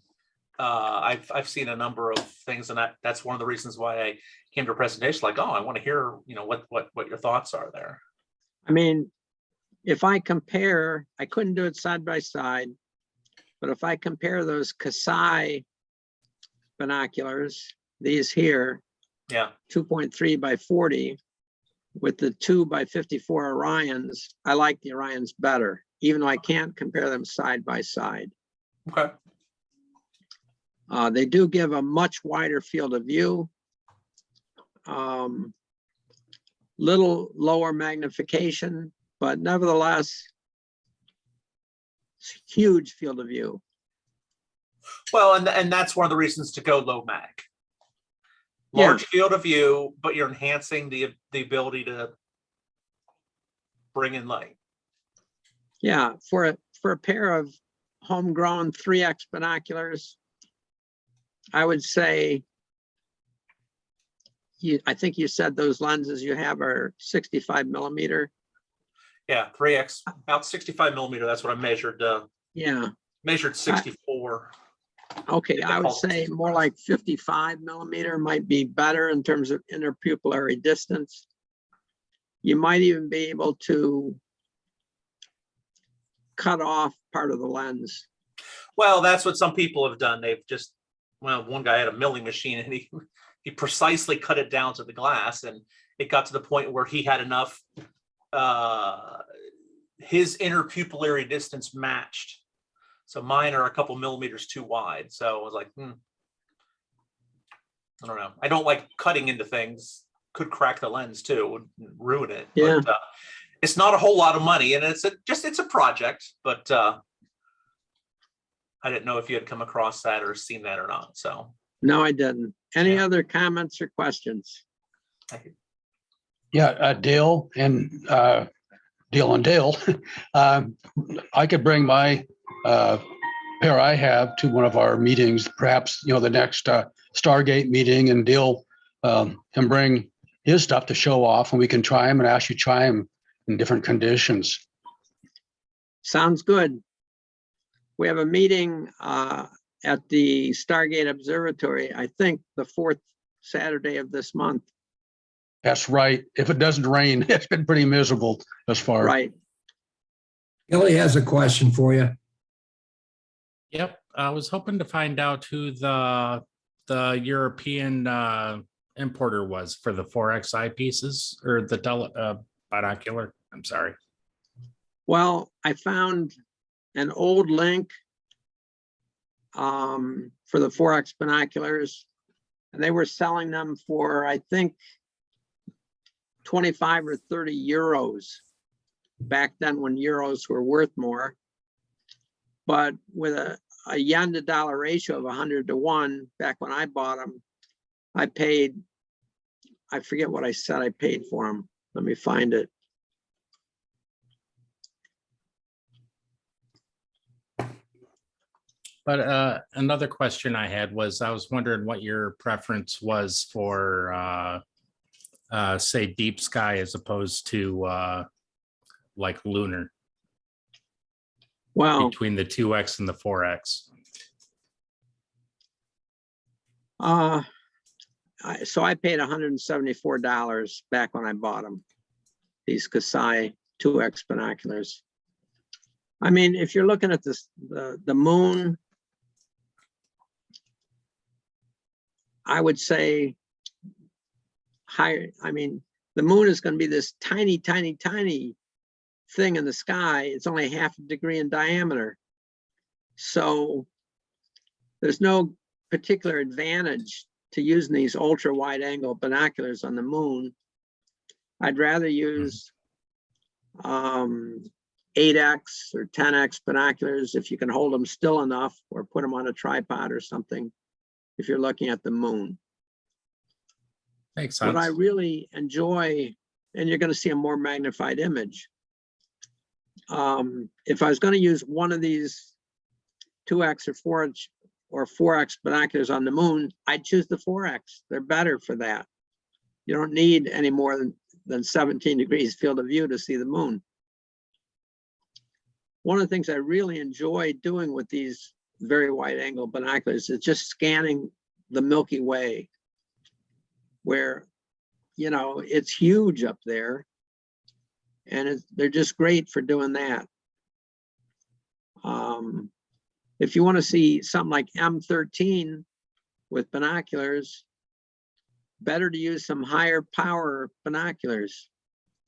I've seen a number of things, and that's one of the reasons why I came to a presentation. Like, oh, I want to hear, what your thoughts are there.
I mean, if I compare, I couldn't do it side by side, but if I compare those Kasai binoculars, these here,
Yeah,
2.3 by 40, with the 2 by 54 Orions, I like the Orions better, even though I can't compare them side by side.
okay.
They do give a much wider field of view. Little lower magnification, but nevertheless, huge field of view.
Well, and that's one of the reasons to go low mag. Large field of view, but you're enhancing the ability to bring in light.
Yeah, for a pair of homegrown 3x binoculars, I would say, I think you said those lenses you have are 65 millimeter.
Yeah, 3x, about 65 millimeter. That's what I measured.
Yeah.
Measured 64.
Okay, I would say more like 55 millimeter might be better in terms of interpupillary distance. You might even be able to cut off part of the lens.
Well, that's what some people have done. They've just, one guy had a milling machine and he precisely cut it down to the glass, and it got to the point where he had enough, his interpupillary distance matched. So mine are a couple millimeters too wide. So I was like, I don't know. I don't like cutting into things. Could crack the lens too, would ruin it.
Yeah.
But, it's not a whole lot of money, and it's a project, but I didn't know if you had come across that or seen that or not. So
No, I didn't. Any
Yeah.
other comments or questions?
Yeah, Dale and Dale. I could bring my pair I have to one of our meetings, perhaps, the next Stargate meeting, and Dale can bring his stuff to show off, and we can try them and actually try them in different conditions.
Sounds good. We have a meeting at the Stargate Observatory, I think the 4th Saturday of this month.
That's right. If it doesn't rain, it's been pretty miserable thus far.
Right.
Kelly has a question for you.
Yep, I was hoping to find out who the European importer was for the 4X eyepieces, or the binocular. I'm sorry.
Well, I found an old link for the 4X binoculars, and they were selling them for, I think, 25 or 30 euros back then when euros were worth more. But with a yen to dollar ratio of 100 to 1, back when I bought them, I paid, I forget what I said I paid for them. Let me find it.
But another question I had was, I was wondering what your preference was for, say, deep sky as opposed to like lunar,
Well,
between the 2X and the 4X.
So I paid $174 back when I bought them, these Kasai 2X binoculars. I mean, if you're looking at this, the moon, I would say higher. I mean, the moon is going to be this tiny, tiny, tiny thing in the sky. It's only half a degree in diameter. So there's no particular advantage to using these ultra wide angle binoculars on the moon, I'd rather use 8x or 10x binoculars if you can hold them still enough, or put them on a tripod or something if you're looking at the moon.
Makes
What I
sense.
really enjoy, and you're going to see a more magnified image. If I was going to use one of these 2x or 4x binoculars on the moon, I'd choose the 4x. They're better for that. You don't need any more than 17 degrees field of view to see the moon. One of the things I really enjoy doing with these very wide angle binoculars is just scanning the Milky Way, where, you know, it's huge up there, and they're just great for doing that. If you want to see something like M13 with binoculars, better to use some higher power binoculars,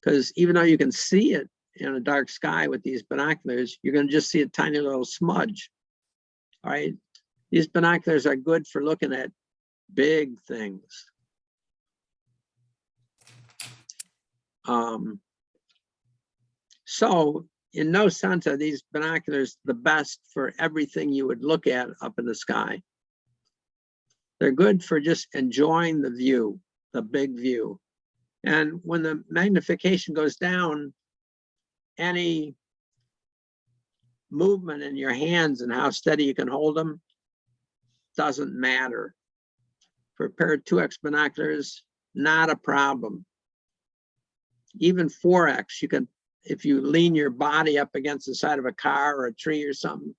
because even though you can see it in a dark sky with these binoculars, you're going to just see a tiny little smudge. All right, these binoculars are good for looking at big things. So in no sense are these binoculars the best for everything you would look at up in the sky. They're good for just enjoying the view, the big view. And when the magnification goes down, any movement in your hands and how steady you can hold them doesn't matter. For a pair of 2x binoculars, not a problem. Even 4x, you can, if you lean your body up against the side of a car or a tree or something,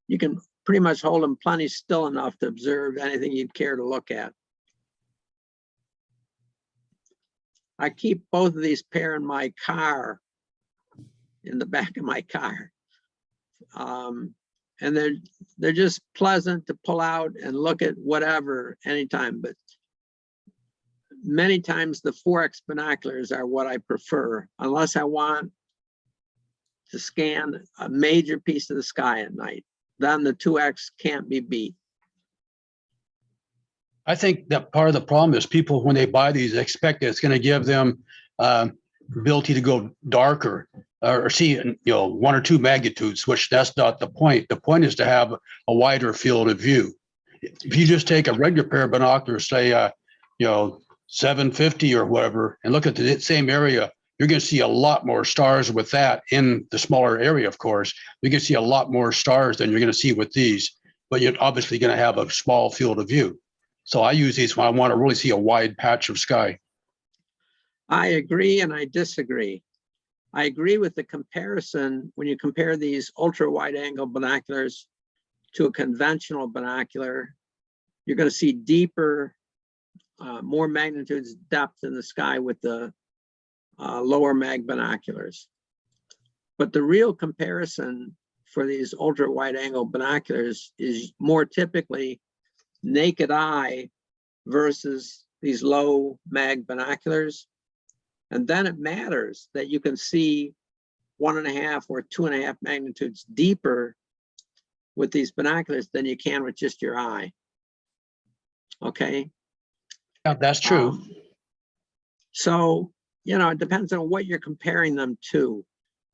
you can pretty much hold them plenty still enough to observe anything you'd care to look at. I keep both of these pair in my car, in the back of my car. And they're just pleasant to pull out and look at whatever anytime, but many times the 4x binoculars are what I prefer, unless I want to scan a major piece of the sky at night. Then the 2x can't be beat.
I think that part of the problem is people, when they buy these, expect that it's going to give them ability to go darker or see, you know, 1 or 2 magnitudes, which that's not the point. The point is to have a wider field of view. If you just take a regular pair of binoculars, say, you know, 750 or whatever, and look at the same area, you're going to see a lot more stars with that in the smaller area, of course. You can see a lot more stars than you're going to see with these, but you're obviously going to have a small field of view. So I use these when I want to really see a wide patch of sky.
I agree and I disagree. I agree with the comparison when you compare these ultra wide angle binoculars to a conventional binocular. You're going to see deeper, more magnitudes depth in the sky with the lower mag binoculars. But the real comparison for these ultra wide angle binoculars is more typically naked eye versus these low mag binoculars. And then it matters that you can see 1.5 or 2.5 magnitudes deeper with these binoculars than you can with just your eye. Okay.
Yeah, that's true.
So, you know, it depends on what you're comparing them to.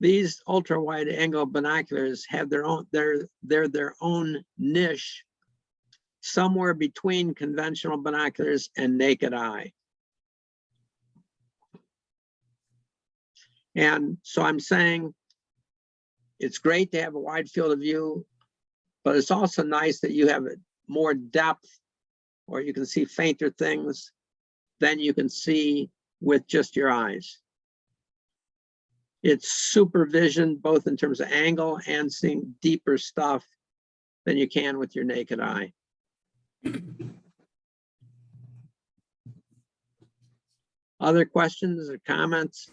These ultra wide angle binoculars have their own, they're their own niche, somewhere between conventional binoculars and naked eye. And so I'm saying it's great to have a wide field of view, but it's also nice that you have more depth, or you can see fainter things than you can see with just your eyes. It's supervision, both in terms of angle and seeing deeper stuff than you can with your naked eye. Other questions or comments?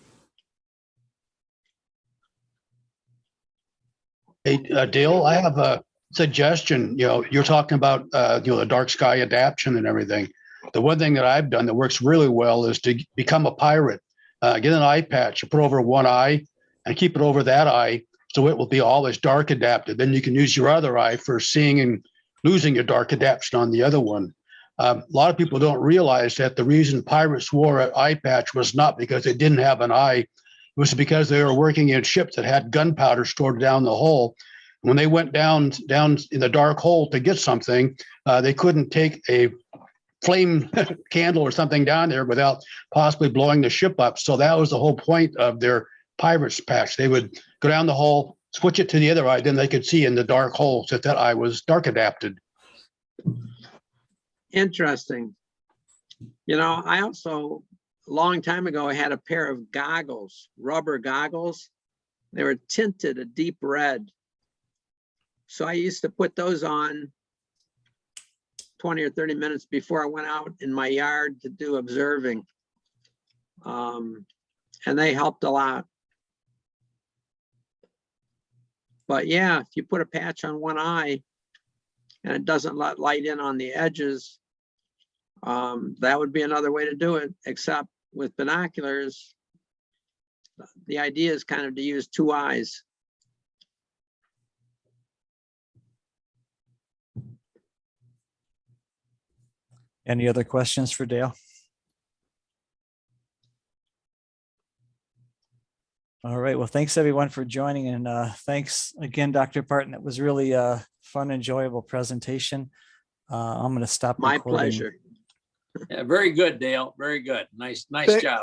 Hey, Dale, I have a suggestion. You know, you're talking about, you know, the dark sky adaptation and everything. The one thing that I've done that works really well is to become a pirate. Get an eye patch, you put over one eye and keep it over that eye, so it will be always dark adapted. Then you can use your other eye for seeing and losing your dark adaptation on the other one. A lot of people don't realize that the reason pirates wore an eye patch was not because they didn't have an eye. It was because they were working in ships that had gunpowder stored down the hole. When they went down in the dark hole to get something, they couldn't take a flame candle or something down there without possibly blowing the ship up. So that was the whole point of their pirate's patch. They would go down the hole, switch it to the other eye, then they could see in the dark hole that that eye was dark adapted.
Interesting. You know, I also, a long time ago, I had a pair of goggles, rubber goggles. They were tinted a deep red. So I used to put those on 20 or 30 minutes before I went out in my yard to do observing. And they helped a lot. But yeah, if you put a patch on one eye and it doesn't let light in on the edges, that would be another way to do it, except with binoculars, the idea is kind of to use two eyes.
Any other questions for Dale? All right. Well, thanks everyone for joining, and thanks again, Dr. Partin. It was really a fun, enjoyable presentation. I'm going to stop
My
recording.
pleasure.
Yeah, very good, Dale. Very good. Nice
Thank-
job.